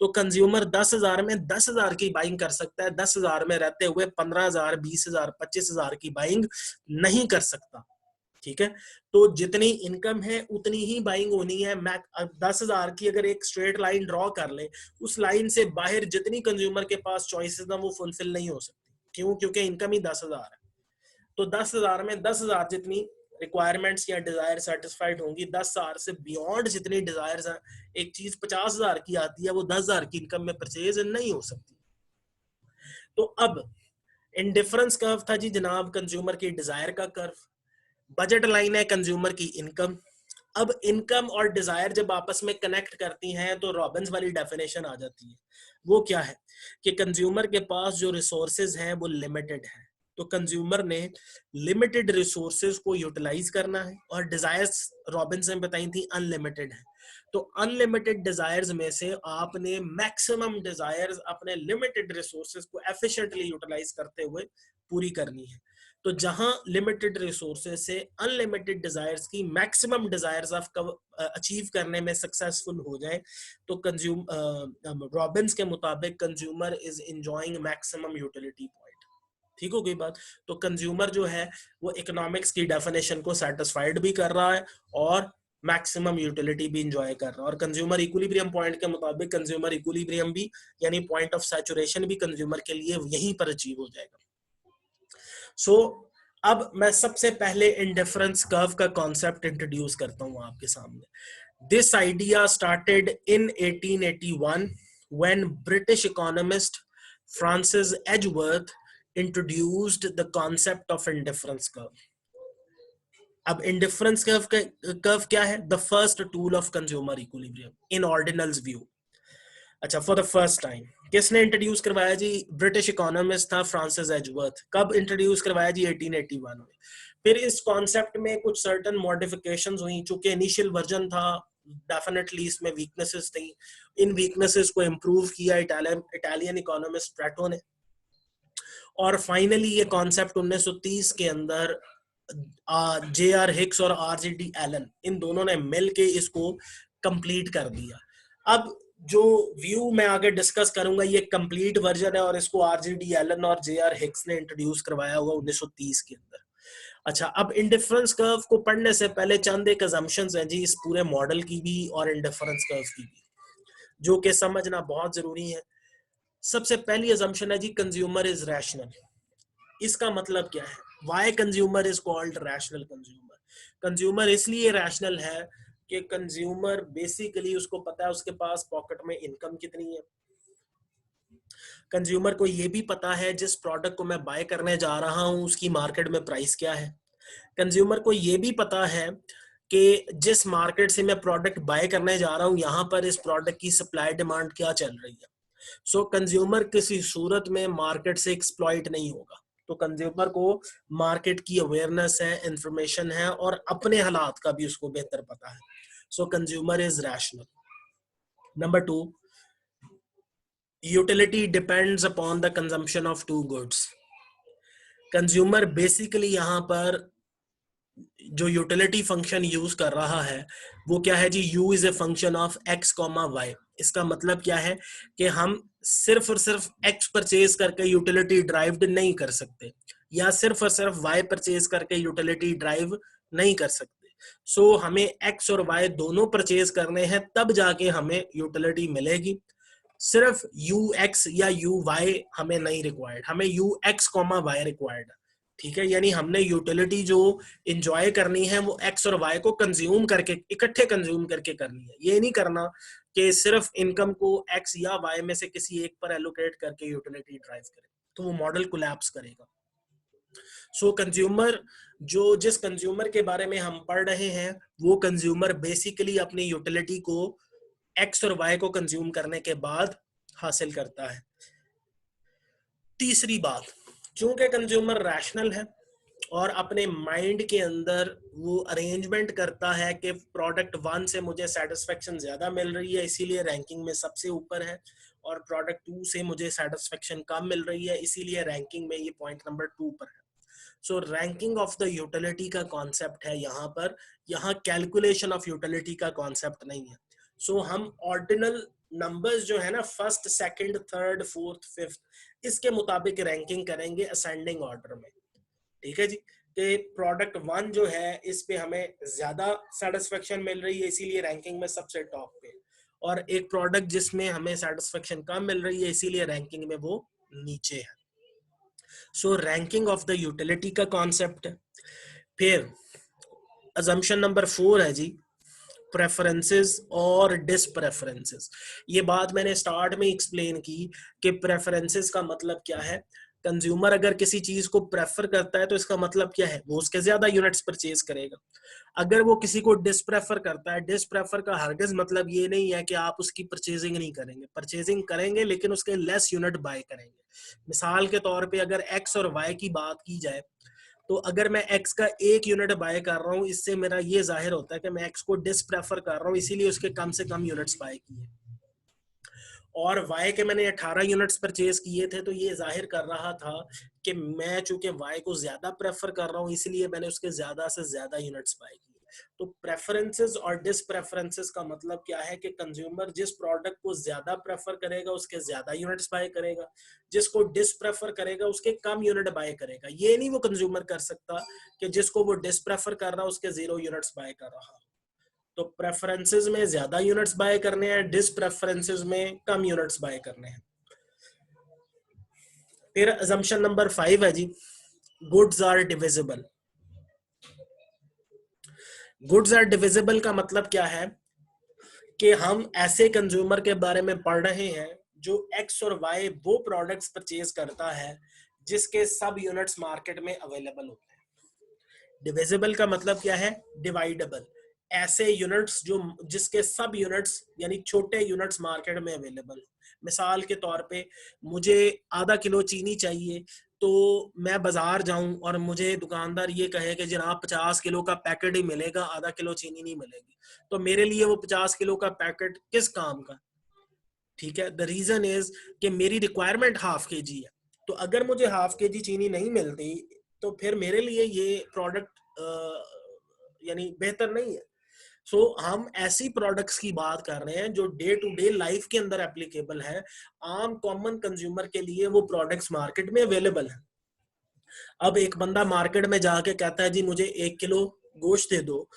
Speaker 1: तो कंज्यूमर 10,000 में 10,000 की बाइंग कर सकता है, 10,000 में रहते हुए 15,000, 20,000, 25,000 की बाइंग नहीं कर सकता। ठीक है, तो जितनी इनकम है उतनी ही बाइंग होनी है। 10,000 की अगर एक स्ट्रेट लाइन ड्रॉ कर ले, उस लाइन से बाहर जितनी कंज्यूमर के पास चॉइसेस ना वो फुलफिल नहीं हो सकती। क्यों? क्योंकि इनकम ही 10,000 है। तो 10,000 में 10,000 जितनी रिक्वायरमेंट्स या डिजायर सेटिस्फाइड होंगी, 10,000 से बियॉन्ड जितनी डिजायर्स हैं, एक चीज 50,000 की आती है वो 10,000 की इनकम में परचेज नहीं हो सकती। तो अब इंडिफरेंस कर्व था जी जनाब कंज्यूमर की डिजायर का कर्व, बजट लाइन है कंज्यूमर की इनकम। अब इनकम और डिजायर जब आपस में कनेक्ट करती हैं तो रॉबिन्स वाली डेफिनेशन आ जाती है। वो क्या है कि कंज्यूमर के पास जो रिसोर्सेज हैं वो लिमिटेड है, तो कंज्यूमर ने लिमिटेड रिसोर्सेज को यूटिलाइज करना है, और डिजायर्स रॉबिन्स ने बताई थी अनलिमिटेड है। तो अनलिमिटेड डिजायर्स में से आपने मैक्सिमम डिजायर्स अपने लिमिटेड रिसोर्सेज को एफिशिएंटली यूटिलाइज करते हुए पूरी करनी है। तो जहां लिमिटेड रिसोर्सेज से अनलिमिटेड डिजायर्स की मैक्सिमम डिजायर्स आप अचीव करने में सक्सेसफुल हो जाए, तो रॉबिन्स के मुताबिक consumer is enjoying maximum utility point. ठीक हो गई बात? तो कंज्यूमर जो है वो इकोनॉमिक्स की डेफिनेशन को सेटिस्फाइड भी कर रहा है और मैक्सिमम यूटिलिटी भी इंजॉय कर रहा है। और कंज्यूमर इक्विलिब्रियम पॉइंट के मुताबिक कंज्यूमर इक्विलिब्रियम भी यानी पॉइंट ऑफ सैचुरेशन भी कंज्यूमर के लिए यहीं पर अचीव हो जाएगा। सो अब मैं सबसे पहले इंडिफरेंस कर्व का कॉन्सेप्ट इंट्रोड्यूस करता हूं आपके सामने। This idea started in 1881 when British economist Francis Edgeworth introduced the concept of indifference curve. अब इंडिफरेंस कर्व क्या है? The first tool of consumer equilibrium in ordinals view. अच्छा, फॉर द फर्स्ट टाइम किसने introduce करवाया जी? British economist था Francis Edgeworth. कब introduce करवाया जी? 1881 में। फिर इस कॉन्सेप्ट में कुछ सर्टेन मॉडिफिकेशंस हुई, चूंकि इनिशियल वर्जन था, डेफिनेटली इसमें वीकनेसेस थी। इन वीकनेसेस को इंप्रूव किया इटालियन इकोनॉमिस्ट प्लेटो ने, और फाइनली ये कॉन्सेप्ट 1930 के अंदर जे.आर. हिक्स और आर.जी.डी. एलन इन दोनों ने मिलके इसको कंप्लीट कर दिया। अब जो व्यू मैं आगे डिस्कस करूंगा ये कंप्लीट वर्जन है, और इसको आर.जी.डी. एलन और जे.आर. हिक्स ने इंट्रोड्यूस करवाया हुआ 1930 के अंदर। अच्छा, अब इंडिफरेंस कर्व को पढ़ने से पहले चंद एक अजम्पशंस हैं जी इस पूरे मॉडल की भी और इंडिफरेंस कर्व की भी, जो कि समझना बहुत जरूरी है। सबसे पहली अजम्पशन है जी कंज्यूमर इज रैशनल। इसका मतलब क्या है? Why consumer is called rational consumer? Consumer इसलिए रैशनल है कि कंज्यूमर बेसिकली उसको पता है उसके पास पॉकेट में इनकम कितनी है। कंज्यूमर को ये भी पता है जिस प्रोडक्ट को मैं बाय करने जा रहा हूं उसकी मार्केट में प्राइस क्या है। कंज्यूमर को ये भी पता है कि जिस मार्केट से मैं प्रोडक्ट बाय करने जा रहा हूं यहाँ पर इस प्रोडक्ट की सप्लाई डिमांड क्या चल रही है। सो कंज्यूमर किसी सूरत में मार्केट से एक्सप्लॉइट नहीं होगा। तो कंज्यूमर को मार्केट की अवेयरनेस है, इंफॉर्मेशन है, और अपने हालात का भी उसको बेहतर पता है। So consumer is rational. Number 2, utility depends upon the consumption of two goods. Consumer basically यहाँ पर जो यूटिलिटी फंक्शन यूज कर रहा है वो क्या है जी? u is a function of x, y। इसका मतलब क्या है कि हम सिर्फ और सिर्फ x परचेज करके यूटिलिटी ड्राइव्ड नहीं कर सकते, या सिर्फ और सिर्फ y परचेज करके यूटिलिटी ड्राइव नहीं कर सकते। सो हमें x और y दोनों परचेज करने हैं तब जाके हमें यूटिलिटी मिलेगी। सिर्फ ux या uy हमें नहीं रिक्वायर्ड, हमें ux, y रिक्वायर्ड है। ठीक है, यानी हमने यूटिलिटी जो इंजॉय करनी है वो एक्स और वाई को कंज्यूम करके, इकट्ठे कंज्यूम करके करनी है। ये नहीं करना कि सिर्फ इनकम को एक्स या वाई में से किसी एक पर एलोकेट करके यूटिलिटी ड्राइव करे, तो वो मॉडल कोलैप्स करेगा। सो कंज्यूमर, जो जिस कंज्यूमर के बारे में हम पढ़ रहे हैं, वो कंज्यूमर बेसिकली अपनी यूटिलिटी को एक्स और वाई को कंज्यूम करने के बाद हासिल करता है। तीसरी बात, चूंकि कंज्यूमर रैशनल है और अपने माइंड के अंदर वो अरेंजमेंट करता है कि प्रोडक्ट 1 से मुझे सेटिस्फेक्शन ज्यादा मिल रही है इसीलिए रैंकिंग में सबसे ऊपर है, और प्रोडक्ट 2 से मुझे सेटिस्फेक्शन कम मिल रही है इसीलिए रैंकिंग में ये पॉइंट नंबर 2 पर है। सो रैंकिंग ऑफ द यूटिलिटी का कॉन्सेप्ट है यहाँ पर, यहाँ कैलकुलेशन ऑफ यूटिलिटी का कॉन्सेप्ट नहीं है। सो हम ऑर्डिनल नंबर्स जो है ना, first, second, third, fourth, fifth, इसके मुताबिक रैंकिंग करेंगे असेंडिंग ऑर्डर में। ठीक है जी, कि प्रोडक्ट 1 जो है इस पे हमें ज्यादा सेटिस्फेक्शन मिल रही है इसीलिए रैंकिंग में सबसे टॉप पे, और एक प्रोडक्ट जिसमें हमें सेटिस्फेक्शन कम मिल रही है इसीलिए रैंकिंग में वो नीचे है। सो रैंकिंग ऑफ द यूटिलिटी का कॉन्सेप्ट है। फिर अजम्पशन नंबर 4 है जी, प्रेफरेंसेस और डिसप्रेफरेंसेस। ये बात मैंने स्टार्ट में एक्सप्लेन की कि प्रेफरेंसेस का मतलब क्या है। कंज्यूमर अगर किसी चीज को प्रेफर करता है तो इसका मतलब क्या है, वो उसके ज्यादा यूनिट्स परचेज करेगा। अगर वो किसी को डिसप्रेफर करता है, डिसप्रेफर का हरगिज मतलब ये नहीं है कि आप उसकी परचेजिंग नहीं करेंगे, परचेजिंग करेंगे लेकिन उसके लेस यूनिट बाय करेंगे। मिसाल के तौर पे अगर एक्स और वाई की बात की जाए, तो अगर मैं एक्स का 1 यूनिट बाय कर रहा हूँ, इससे मेरा ये जाहिर होता है कि मैं एक्स को डिसप्रेफर कर रहा हूँ इसीलिए उसके कम से कम यूनिट्स बाय किए। और वाई के मैंने 18 यूनिट्स परचेज किए थे, तो ये जाहिर कर रहा था कि मैं चूंकि वाई को ज्यादा प्रेफर कर रहा हूँ इसलिए मैंने उसके ज्यादा से ज्यादा यूनिट्स बाय किए। तो प्रेफरेंसेस और डिसप्रेफरेंसेस का मतलब क्या है कि कंज्यूमर जिस प्रोडक्ट को ज्यादा प्रेफर करेगा उसके ज्यादा यूनिट्स बाय करेगा, जिसको डिसप्रेफर करेगा उसके कम यूनिट बाय करेगा। ये नहीं वो कंज्यूमर कर सकता कि जिसको वो डिसप्रेफर कर रहा है उसके 0 यूनिट्स बाय कर रहा। तो प्रेफरेंसेस में ज्यादा यूनिट्स बाय करने हैं, डिस प्रेफरेंसेस में कम यूनिट्स बाय करने हैं। फिर अजम्पशन नंबर 5 है जी, goods are divisible. Goods are divisible का मतलब क्या है कि हम ऐसे कंज्यूमर के बारे में पढ़ रहे हैं जो एक्स और वाई वो प्रोडक्ट्स परचेज करता है जिसके सब यूनिट्स मार्केट में अवेलेबल होते हैं। डिविजिबल का मतलब क्या है, डिवाइडेबल। ऐसे यूनिट्स जो जिसके सब यूनिट्स यानी छोटे यूनिट्स मार्केट में अवेलेबल। मिसाल के तौर पे मुझे आधा किलो चीनी चाहिए, तो मैं बाजार जाऊं और मुझे दुकानदार ये कहे कि जनाब 50 किलो का पैकेट ही मिलेगा, आधा किलो चीनी नहीं मिलेगी, तो मेरे लिए वो 50 किलो का पैकेट किस काम का। ठीक है, द रीजन इज कि मेरी रिक्वायरमेंट हाफ के जी है, तो अगर मुझे हाफ के जी चीनी नहीं मिलती तो फिर मेरे लिए ये प्रोडक्ट यानी बेहतर नहीं है। सो हम ऐसी प्रोडक्ट्स की बात कर रहे हैं जो डे टू डे लाइफ के अंदर एप्लीकेबल है, आम कॉमन कंज्यूमर के लिए वो प्रोडक्ट्स मार्केट में अवेलेबल है। अब एक बंदा मार्केट में जाके कहता है जी मुझे 1 किलो गोश्त दे दो,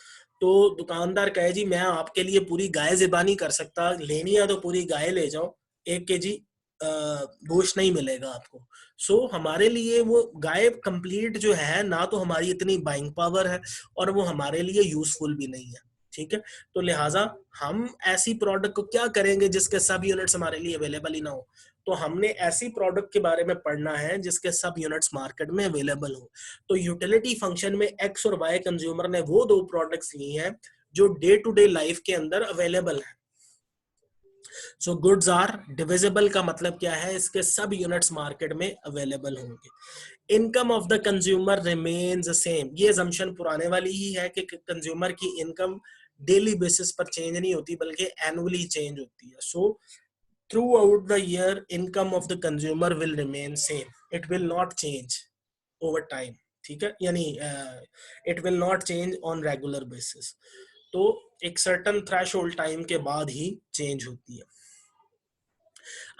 Speaker 1: तो दुकानदार कहे जी मैं आपके लिए पूरी गाय ज़िबानी कर सकता, लेनी है तो पूरी गाय ले जाओ, 1 केजी गोश्त नहीं मिलेगा आपको। सो हमारे लिए वो गाय कंप्लीट जो है ना, तो हमारी इतनी बाइंग पावर है और वो हमारे लिए यूजफुल भी नहीं है। ठीक है, तो लिहाजा हम ऐसी प्रोडक्ट को क्या करेंगे जिसके सब यूनिट्स हमारे लिए अवेलेबल ही ना हो। तो हमने ऐसी प्रोडक्ट के बारे में पढ़ना है जिसके सब यूनिट्स मार्केट में अवेलेबल हो। तो यूटिलिटी फंक्शन में एक्स और वाई कंज्यूमर ने वो 2 प्रोडक्ट्स ली हैं जो डे टू डे लाइफ के अंदर अवेलेबल है। सो गुड्स आर डिविजिबल का मतलब क्या है, इसके सब यूनिट्स मार्केट में अवेलेबल होंगे। Income of the consumer remains same. ये असम्पशन पुराने वाली ही है कि कंज्यूमर की इनकम डेली बेसिस पर चेंज नहीं होती बल्कि एनुअली चेंज होती है। सो throughout the year income of the consumer will remain same, it will not change over time। ठीक है, यानी it will not change on regular basis। तो एक certain threshold time के बाद ही change होती है।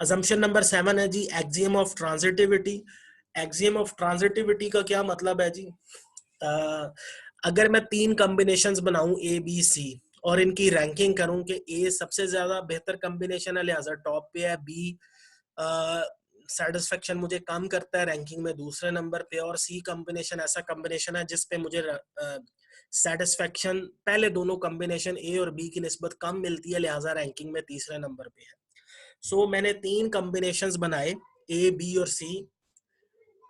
Speaker 1: assumption number 7 है जी, axiom of transitivity। axiom of transitivity का क्या मतलब है जी, अगर मैं 3 कॉम्बिनेशंस बनाऊं ए बी सी और इनकी रैंकिंग करूं कि ए सबसे ज्यादा बेहतर कॉम्बिनेशन है लिहाजा टॉप पे है, बी सेटिस्फेक्शन मुझे कम करता है रैंकिंग में दूसरे नंबर पे, और सी कॉम्बिनेशन ऐसा कॉम्बिनेशन है जिसपे मुझे सेटिस्फेक्शन पहले दोनों कॉम्बिनेशन ए और बी की निस्बत कम मिलती है, लिहाजा रैंकिंग में तीसरे नंबर पे है। सो मैंने 3 कॉम्बिनेशंस बनाए, ए बी और सी,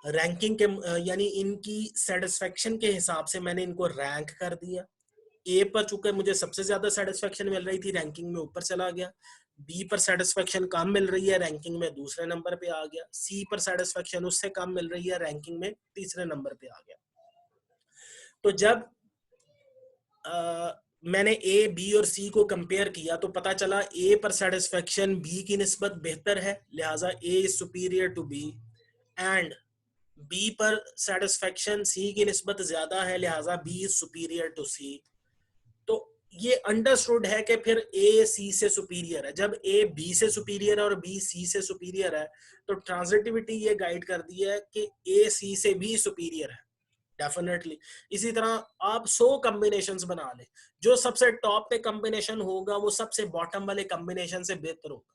Speaker 1: रैंकिंग के यानी इनकी सेटिस्फेक्शन के हिसाब से मैंने इनको रैंक कर दिया। ए पर चूंकि मुझे सबसे ज्यादा सेटिस्फेक्शन मिल रही थी, रैंकिंग में ऊपर चला गया। बी पर सेटिस्फेक्शन कम मिल रही है, रैंकिंग में दूसरे नंबर पे आ गया। सी पर सेटिस्फेक्शन उससे कम मिल रही है, रैंकिंग में तीसरे नंबर पे आ गया। तो जब मैंने ए बी और सी को कंपेयर किया तो पता चला ए पर सेटिस्फेक्शन बी की निस्बत बेहतर है, लिहाजा A is superior to B, and B पर सेटिस्फेक्शन सी की निस्बत ज्यादा है, लिहाजा B is superior to C. तो ये अंडरस्टूड है कि फिर ए सी से सुपीरियर है। जब ए बी से सुपीरियर है और बी सी से सुपीरियर है, तो ट्रांजिटिविटी ये गाइड करती है कि ए सी से भी सुपीरियर है, डेफिनेटली। इसी तरह आप 100 कॉम्बिनेशंस बना ले, जो सबसे टॉप पे कॉम्बिनेशन होगा वो सबसे बॉटम वाले कॉम्बिनेशन से बेहतर होगा।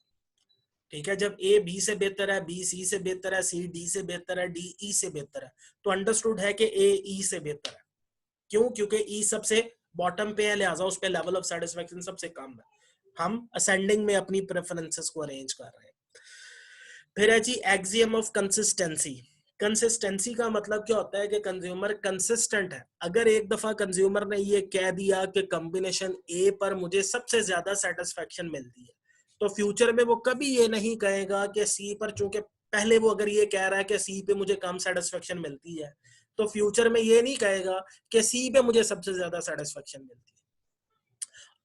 Speaker 1: ठीक है, जब ए बी से बेहतर है, बी सी से बेहतर है, सी डी से बेहतर है, डी ई से बेहतर है, तो अंडरस्टूड है कि ए ई से बेहतर है। क्यों? क्योंकि ई सबसे बॉटम पे है, लिहाजा उस पे लेवल ऑफ सेटिस्फेक्शन सबसे कम है। हम असेंडिंग में अपनी प्रेफरेंसेस को अरेंज कर रहे हैं। फिर है जी एक्सियम ऑफ कंसिस्टेंसी। कंसिस्टेंसी का मतलब क्या होता है कि कंज्यूमर कंसिस्टेंट है। अगर एक दफा कंज्यूमर ने ये कह दिया कि कॉम्बिनेशन ए पर मुझे सबसे ज्यादा सेटिस्फेक्शन मिलती है, तो फ्यूचर में वो कभी ये नहीं कहेगा कि सी पर, चूंकि पहले वो अगर ये कह रहा है कि सी पे मुझे कम सेटिस्फेक्शन मिलती है, तो फ्यूचर में ये नहीं कहेगा कि सी पे मुझे सबसे ज्यादा सेटिस्फेक्शन मिलती है।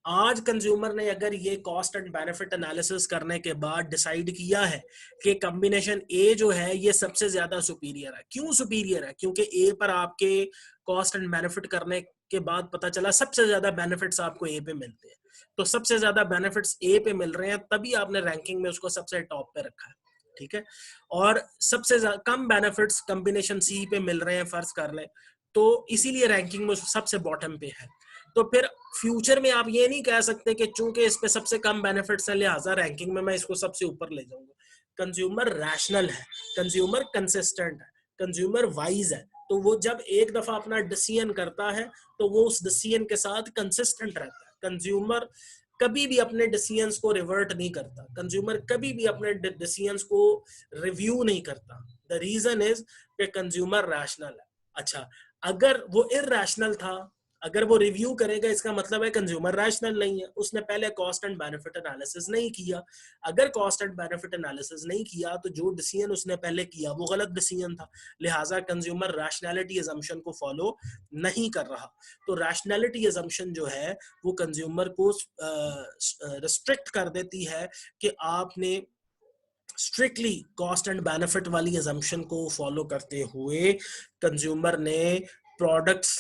Speaker 1: आज कंज्यूमर ने अगर ये कॉस्ट एंड बेनिफिट एनालिसिस करने के बाद डिसाइड किया है कि कॉम्बिनेशन ए जो है ये सबसे ज्यादा सुपीरियर है। क्यों सुपीरियर है? क्योंकि ए पर आपके कॉस्ट एंड बेनिफिट करने के बाद पता चला सबसे ज्यादा बेनिफिट्स आपको ए पे मिलते हैं। तो सबसे ज्यादा बेनिफिट्स ए पे मिल रहे हैं, तभी आपने रैंकिंग में उसको सबसे टॉप पे रखा है। ठीक है, और सबसे कम बेनिफिट्स कॉम्बिनेशन सी पे मिल रहे हैं, फर्ज कर लें, तो इसीलिए रैंकिंग में सबसे बॉटम पे है। तो फिर फ्यूचर में आप ये नहीं कह सकते कि चूंकि इस पे सबसे कम बेनिफिट्स है, लिहाजा रैंकिंग में मैं इसको सबसे ऊपर ले जाऊंगा। कंज्यूमर रैशनल है, कंज्यूमर कंसिस्टेंट है, कंज्यूमर वाइज है। तो वो जब एक दफा अपना डिसीजन करता है तो वो उस डिसीजन के साथ कंसिस्टेंट रहता है। कंज्यूमर कभी भी अपने डिसीजंस को रिवर्ट नहीं करता, कंज्यूमर कभी भी अपने डिसीजंस को रिव्यू नहीं करता। द रीजन इज कि कंज्यूमर रैशनल है। अच्छा, अगर वो इरैशनल था, अगर वो रिव्यू करेगा, इसका मतलब है कंज्यूमर रैशनल नहीं है, उसने पहले कॉस्ट एंड बेनिफिट एनालिसिस नहीं किया। अगर कॉस्ट एंड बेनिफिट एनालिसिस नहीं किया तो जो डिसीजन उसने पहले किया वो गलत डिसीजन था, लिहाजा कंज्यूमर रैशनैलिटी अजम्पशन को फॉलो नहीं कर रहा। तो रैशनैलिटी अजम्पशन जो है वो कंज्यूमर को रिस्ट्रिक्ट कर देती है कि आपने स्ट्रिक्टली कॉस्ट एंड बेनिफिट वाली अजम्पशन को फॉलो करते हुए कंज्यूमर ने प्रोडक्ट्स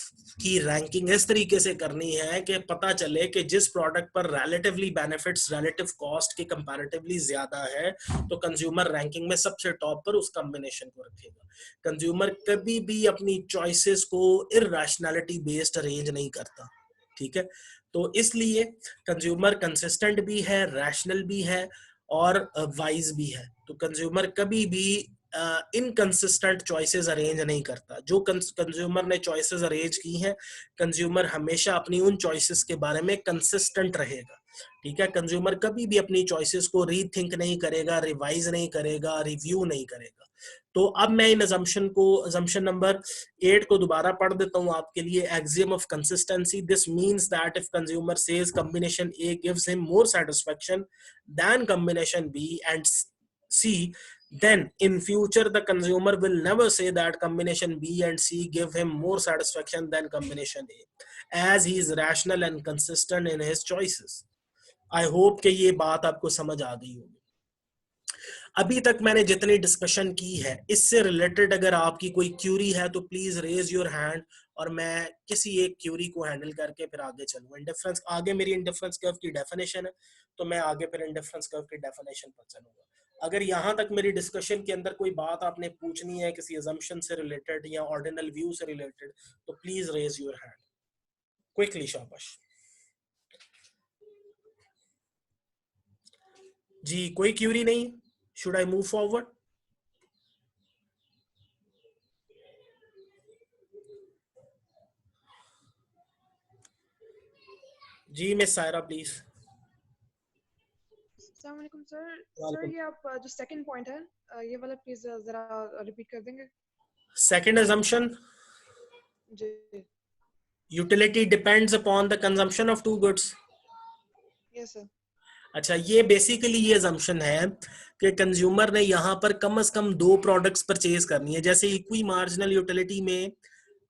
Speaker 1: की रैंकिंग इस तरीके से करनी है कि पता चले कि जिस प्रोडक्ट पर रिलेटिवली बेनिफिट्स रिलेटिव कॉस्ट के कंपैरेटिवली ज्यादा है, तो कंज्यूमर रैंकिंग में सबसे टॉप पर उस कॉम्बिनेशन को रखेगा। कंज्यूमर कभी भी अपनी चॉइसेस को इरैशनैलिटी बेस्ड अरेंज नहीं करता। ठीक है, तो इसलिए कंज्यूमर कंसिस्टेंट भी है, रैशनल भी है और वाइज भी है। तो कंज्यूमर कभी भी इनकंसिस्टेंट चॉइसेस अरेंज नहीं करता। जो कंज्यूमर ने चॉइसेस अरेंज की हैं, कंज्यूमर हमेशा अपनी उन चॉइसेस के बारे में कंसिस्टेंट रहेगा। ठीक है, कंज्यूमर कभी भी अपनी चॉइसेस को रीथिंक नहीं करेगा, रिवाइज नहीं करेगा, रिव्यू नहीं करेगा। तो अब मैं इन अजम्पशन नंबर 8 को दोबारा पढ़ देता हूं आपके लिए। Axiom of consistency, this means that if consumer says combination A gives him more satisfaction than combination B and C, then in future the consumer will never say that combination B and C give him more satisfaction than combination A, as he is rational and consistent in his choices. I hope कि ये बात आपको समझ आ गई होगी। अभी तक मैंने जितनी डिस्कशन की है इससे रिलेटेड अगर आपकी कोई क्यूरी है तो प्लीज रेज योर हैंड, और मैं किसी एक क्यूरी को हैंडल करके फिर आगे चलूंगा। इंडिफरेंस, आगे मेरी इंडिफरेंस कर्व की डेफिनेशन है, तो मैं आगे फिर इंडिफरेंस कर्व की डेफिनेशन पर चलूंगा। अगर यहाँ तक मेरी डिस्कशन के अंदर कोई बात आपने पूछनी है किसी अजम्पशन से रिलेटेड या ऑर्डिनल व्यू से रिलेटेड, तो please raise your hand quickly. शाबाश जी, कोई क्यूरी नहीं? Should I move forward? जी मिस सायरा प्लीज।
Speaker 3: अस्सलाम वालेकुम सर। सर ये आप जो सेकंड पॉइंट है ये वाला प्लीज जरा रिपीट कर देंगे।
Speaker 1: सेकंड assumption,
Speaker 3: जी
Speaker 1: utility depends upon the consumption of two goods.
Speaker 3: Yes sir.
Speaker 1: अच्छा, ये बेसिकली ये assumption है कि कंज्यूमर ने यहाँ पर कम से कम दो प्रोडक्ट्स परचेज करनी है। जैसे इक्वी मार्जिनल यूटिलिटी में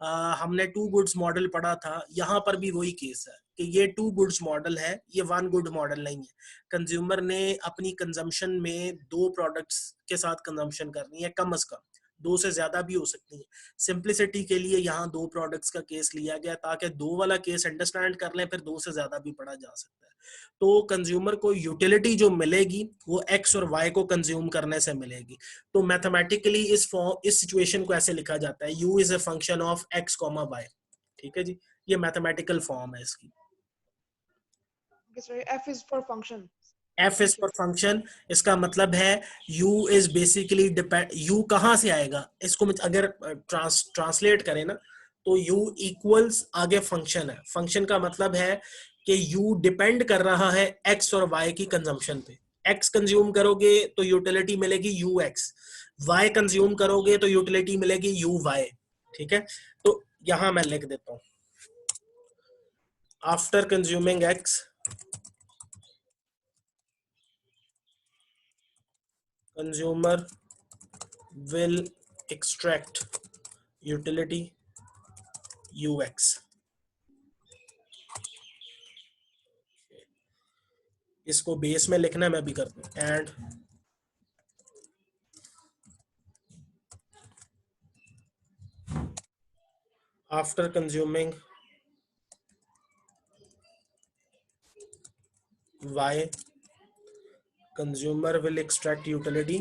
Speaker 1: हमने टू गुड्स मॉडल पढ़ा था, यहाँ पर भी वही केस है कि ये टू गुड्स मॉडल है, ये वन गुड मॉडल नहीं है। कंज्यूमर ने अपनी कंजम्पशन में दो प्रोडक्ट्स के साथ कंजम्पशन करनी है, कम से कम, दो से ज्यादा भी हो सकती है। सिंप्लिसिटी के लिए यहाँ दो प्रोडक्ट्स का केस लिया गया ताकि दो वाला केस अंडरस्टैंड कर लें, फिर दो से ज्यादा भी पढ़ा जा सकता है। तो कंज्यूमर को यूटिलिटी जो मिलेगी वो एक्स और वाई को कंज्यूम करने से मिलेगी। तो मैथमेटिकली इस सिचुएशन को ऐसे लिखा जाता है, u is a function of x comma Y. ठीक है जी, ये मैथमेटिकल फॉर्म है इसकी।
Speaker 3: Sir f is for function.
Speaker 1: f is for function, इसका मतलब है u is basically depend, u कहां से आएगा, इसको अगर ट्रांसलेट करें ना तो u इक्वल्स आगे फंक्शन है। फंक्शन का मतलब है कि u डिपेंड कर रहा है x और y की कंजम्पशन पे। x कंज्यूम करोगे तो यूटिलिटी मिलेगी ux, y कंज्यूम करोगे तो यूटिलिटी मिलेगी uy। ठीक है, तो यहां मैं लिख देता हूं, after consuming x consumer will extract utility ux। इसको बेस में लिखना है, मैं भी करता हूं, and after consuming y consumer will extract utility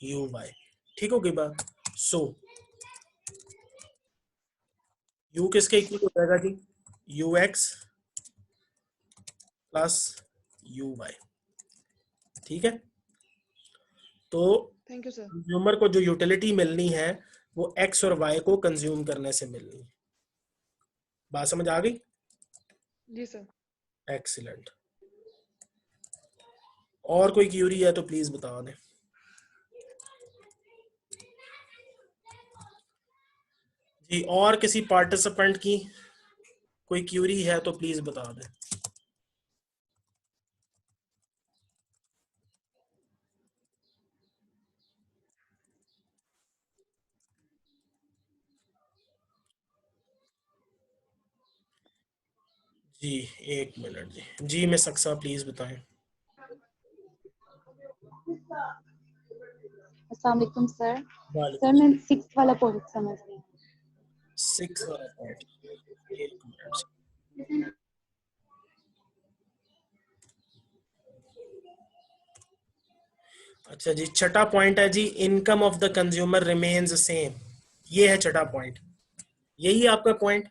Speaker 1: uy। ठीक होगी बात। सो u किसके इक्वल हो जाएगा जी, ux प्लस uy। ठीक है, तो
Speaker 3: थैंक यू सर।
Speaker 1: कंज्यूमर को जो यूटिलिटी मिलनी है वो x और y को कंज्यूम करने से मिलनी है। बात समझ आ गई?
Speaker 3: जी सर।
Speaker 1: एक्सीलेंट। और कोई क्यूरी है तो प्लीज बता दें। जी, और किसी पार्टिसिपेंट की कोई क्यूरी है तो प्लीज बता दें। जी एक मिनट जी। जी मैं सक्सा प्लीज बताएं।
Speaker 4: अस्सलाम वालेकुम सर।
Speaker 1: वालेकुम।
Speaker 4: सर मैं 6th वाला पॉइंट समझ रही हूँ।
Speaker 1: 6 वाला पॉइंट, एक मिनट। अच्छा जी, छठा पॉइंट है जी, income of the consumer remains same. ये है छठा पॉइंट, यही है आपका पॉइंट।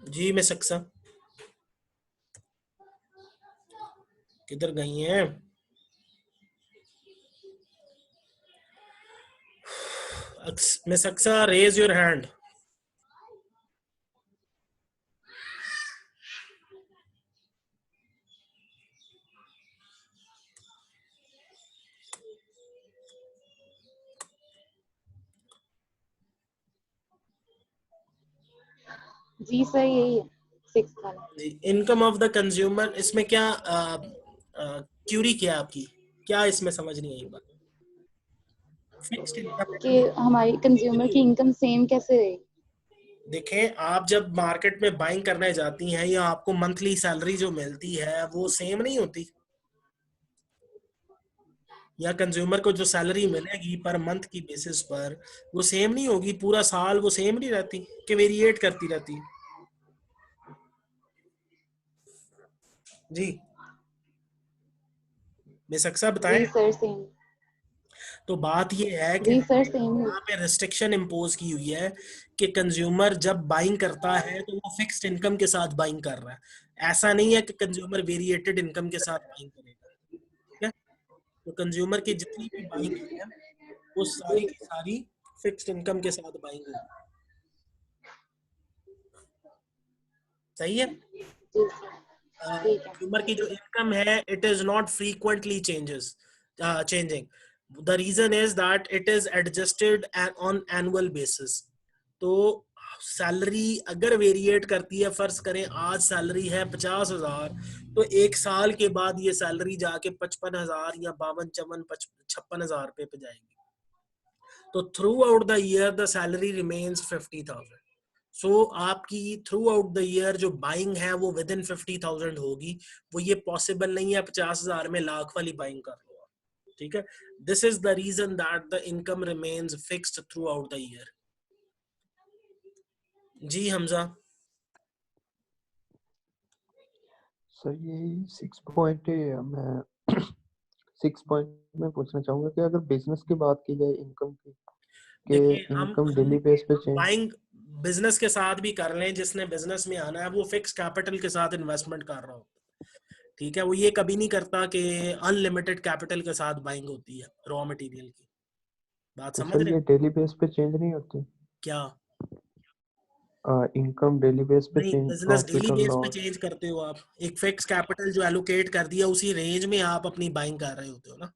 Speaker 1: जी मैं सक्सा, किधर गई हैं? मिस सक्सा, रेज योर हैंड।
Speaker 4: जी सर यही है 6th वाला।
Speaker 1: इनकम ऑफ द कंज्यूमर, इसमें क्या क्यूरी क्या आपकी, क्या इसमें समझ नहीं आई बात? फिक्स्ड
Speaker 4: कि
Speaker 1: इनकम।
Speaker 4: हमारी कंज्यूमर की इनकम सेम कैसे रहेगी?
Speaker 1: देखें, आप जब मार्केट में बाइंग करने जाती हैं या आपको मंथली सैलरी जो मिलती है वो सेम नहीं होती, या कंज्यूमर को जो सैलरी मिलेगी पर मंथ की बेसिस पर वो सेम नहीं होगी, पूरा साल वो सेम नहीं रहती कि वेरिएट करती रहती। जी बेसक्सा बताएं।
Speaker 4: जी सर सेम।
Speaker 1: तो बात ये है कि
Speaker 4: जी सर सेम है।
Speaker 1: यहाँ पे रिस्ट्रिक्शन इम्पोज की हुई है कि कंज्यूमर जब बाइंग करता है तो वो फिक्स्ड इनकम के साथ बाइंग कर रहा है। ऐसा नहीं है कि कंज्यूमर वेरिएटेड इनकम के साथ बाइंग करेगा। ठीक है, तो कंज्यूमर की जितनी भी बाइंग है वो सारी की सारी फिक्स्ड इनकम के साथ बाइंग होगी। सही है।
Speaker 4: जी सर ठीक है।
Speaker 1: कंज्यूमर की जो इनकम है it is not frequently changing, the reason is that it is adjusted on annual basis. तो सैलरी अगर वेरिएट करती है, फर्ज करें आज सैलरी है 50,000, तो एक साल के बाद ये सैलरी जाके 55,000 या 56,000 पे जाएगी। तो through out the year the salary remains 50,000। सो आपकी थ्रू आउट द ईयर जो बाइंग है वो विद इन 50,000 होगी। वो ये पॉसिबल नहीं है 50,000 में लाख वाली बाइंग कर लो आप, ठीक है। This is the reason that the income remains fixed throughout the year. जी हमजा।
Speaker 2: सर यही 6 पॉइंट मैं 6 पॉइंट में पूछना चाहूंगा कि अगर बिजनेस की बात की जाए इनकम की, कि
Speaker 1: देखिए
Speaker 2: इनकम डेली बेस पे चेंज।
Speaker 1: बाइंग बिजनेस के साथ भी कर लें, जिसने बिजनेस में आना है वो फिक्स कैपिटल के साथ इन्वेस्टमेंट कर रहा हो, ठीक है। वो ये कभी नहीं करता कि अनलिमिटेड कैपिटल के साथ बाइंग होती है रॉ मटेरियल की। बात
Speaker 2: तो
Speaker 1: समझ
Speaker 2: सर
Speaker 1: रहे
Speaker 2: ये
Speaker 1: हैं
Speaker 2: डेली बेस पे चेंज नहीं होती?
Speaker 1: क्या?
Speaker 2: इनकम डेली बेस पे
Speaker 1: नहीं,
Speaker 2: चेंज,
Speaker 1: बिजनेस
Speaker 2: प्रॉफिट
Speaker 1: डेली
Speaker 2: और
Speaker 1: बेस पे
Speaker 2: लॉस।
Speaker 1: चेंज करते हो आप। एक फिक्स कैपिटल जो एलोकेट कर दिया उसी रेंज में आप अपनी बाइंग कर रहे होते हो ना।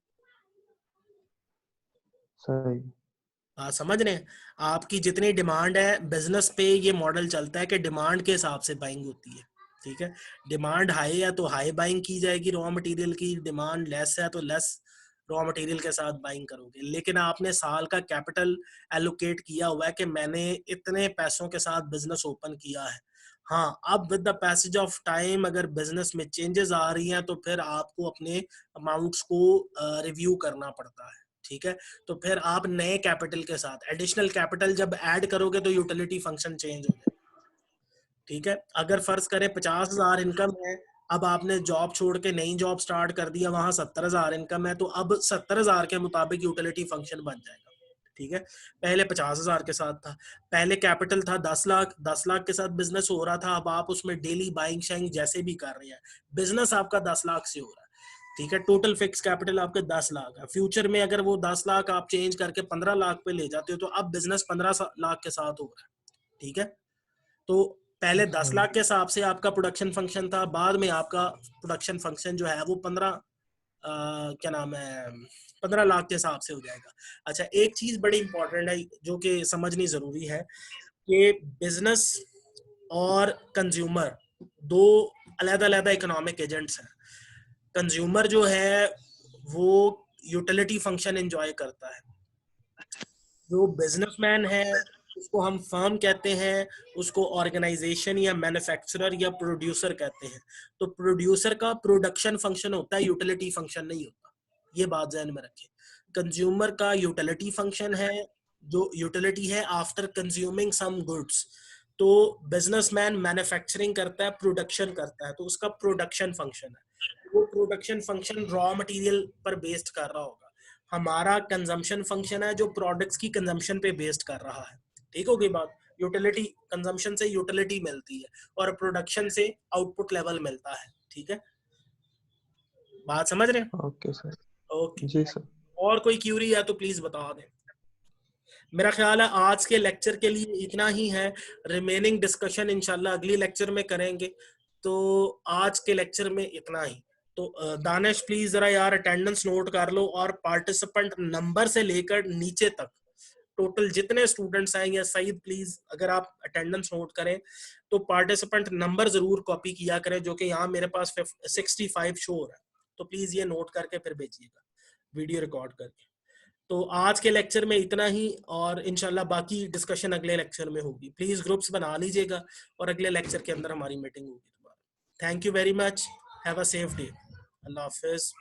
Speaker 2: सही।
Speaker 1: आप समझ रहे हैं, आपकी जितनी डिमांड है बिजनेस पे ये मॉडल चलता है कि डिमांड के हिसाब से बाइंग होती है, ठीक है। डिमांड हाई है तो हाई बाइंग की जाएगी रॉ मटेरियल की, डिमांड लेस है तो लेस रॉ मटेरियल के साथ बाइंग करोगे। लेकिन आपने साल का कैपिटल एलोकेट किया हुआ है कि मैंने इतने पैसों के साथ बिजनेस ओपन किया है। हाँ, अब with the passage of time अगर बिजनेस में चेंजेस आ रही हैं तो फिर आपको अपने अमाउंट्स को रिव्यू करना पड़ता है, ठीक है। तो फिर आप नए कैपिटल के साथ एडिशनल कैपिटल जब ऐड करोगे तो यूटिलिटी फंक्शन चेंज हो जाएगा, ठीक है। अगर फर्ज करें 50,000 इनकम है, अब आपने जॉब छोड़ के नई जॉब स्टार्ट कर दिया, वहां 70,000 इनकम है, तो अब 70,000 के मुताबिक यूटिलिटी फंक्शन बन जाएगा, ठीक है। पहले 50,000 के साथ था, पहले कैपिटल था 10 लाख, 10 लाख के साथ बिजनेस हो रहा था। अब आप उसमें डेली बाइंग शाइंग जैसे भी कर रहे हैं, बिजनेस आपका 10 लाख से हो रहा है, ठीक है। टोटल फिक्स कैपिटल आपके 10 लाख है। फ्यूचर में अगर वो 10 लाख आप चेंज करके 15 लाख पे ले जाते हो तो अब बिजनेस 15 लाख के साथ हो रहा है, ठीक है। तो पहले 10 लाख के हिसाब से आपका प्रोडक्शन फंक्शन था, बाद में आपका प्रोडक्शन फंक्शन जो है वो 15 लाख के हिसाब से हो जाएगा। अच्छा, एक चीज बड़ी इंपॉर्टेंट है जो कि समझनी जरूरी है कि बिजनेस और कंज्यूमर दो अलग-अलग इकोनॉमिक एजेंट्स हैं। कंज्यूमर जो है वो यूटिलिटी फंक्शन एंजॉय करता है, जो बिजनेसमैन है उसको हम फर्म कहते हैं, उसको ऑर्गेनाइजेशन या मैन्युफैक्चरर या प्रोड्यूसर कहते हैं। तो प्रोड्यूसर का प्रोडक्शन फंक्शन होता है, यूटिलिटी फंक्शन नहीं होता, ये बात ध्यान में रखें। कंज्यूमर का यूटिलिटी फंक्शन है, जो यूटिलिटी है आफ्टर कंज्यूमिंग सम गुड्स। तो बिजनेसमैन मैन्युफैक्चरिंग करता है, प्रोडक्शन करता है, तो उसका प्रोडक्शन फंक्शन है। वो प्रोडक्शन फंक्शन रॉ मटेरियल पर बेस्ड कर रहा होगा। हमारा कंजम्पशन फंक्शन है जो प्रोडक्ट्स की कंजम्पशन पे बेस्ड कर रहा है, ठीक हो गई बात। यूटिलिटी, कंजम्पशन से यूटिलिटी मिलती है और प्रोडक्शन से आउटपुट लेवल मिलता है, ठीक है। बात समझ रहे हैं?
Speaker 2: Okay sir.
Speaker 1: ओके,
Speaker 2: जी सर।
Speaker 1: और कोई क्यूरी है तो प्लीज बता दें। मेरा ख्याल है आज के लेक्चर के लिए इतना ही है, रिमेनिंग डिस्कशन इंशाल्लाह अगली लेक्चर में करेंगे। तो आज के लेक्चर में इतना ही। तो दानिश प्लीज जरा यार अटेंडेंस नोट कर लो और पार्टिसिपेंट नंबर से लेकर नीचे तक टोटल जितने स्टूडेंट्स हैं, या सईद प्लीज अगर आप अटेंडेंस नोट करें तो पार्टिसिपेंट नंबर जरूर कॉपी किया करें, जो कि यहाँ मेरे पास 65 शो हो रहा है। तो प्लीज ये नोट करके फिर भेजिएगा वीडियो रिकॉर्ड करके। तो आज के लेक्चर में इतना ही, और इंशाल्लाह बाकी डिस्कशन अगले लेक्चर में होगी। प्लीज ग्रुप्स बना लीजिएगा और अगले लेक्चर के अंदर हमारी मीटिंग होगी दोबारा। Thank you very much, have a safe day, Allah Hafiz.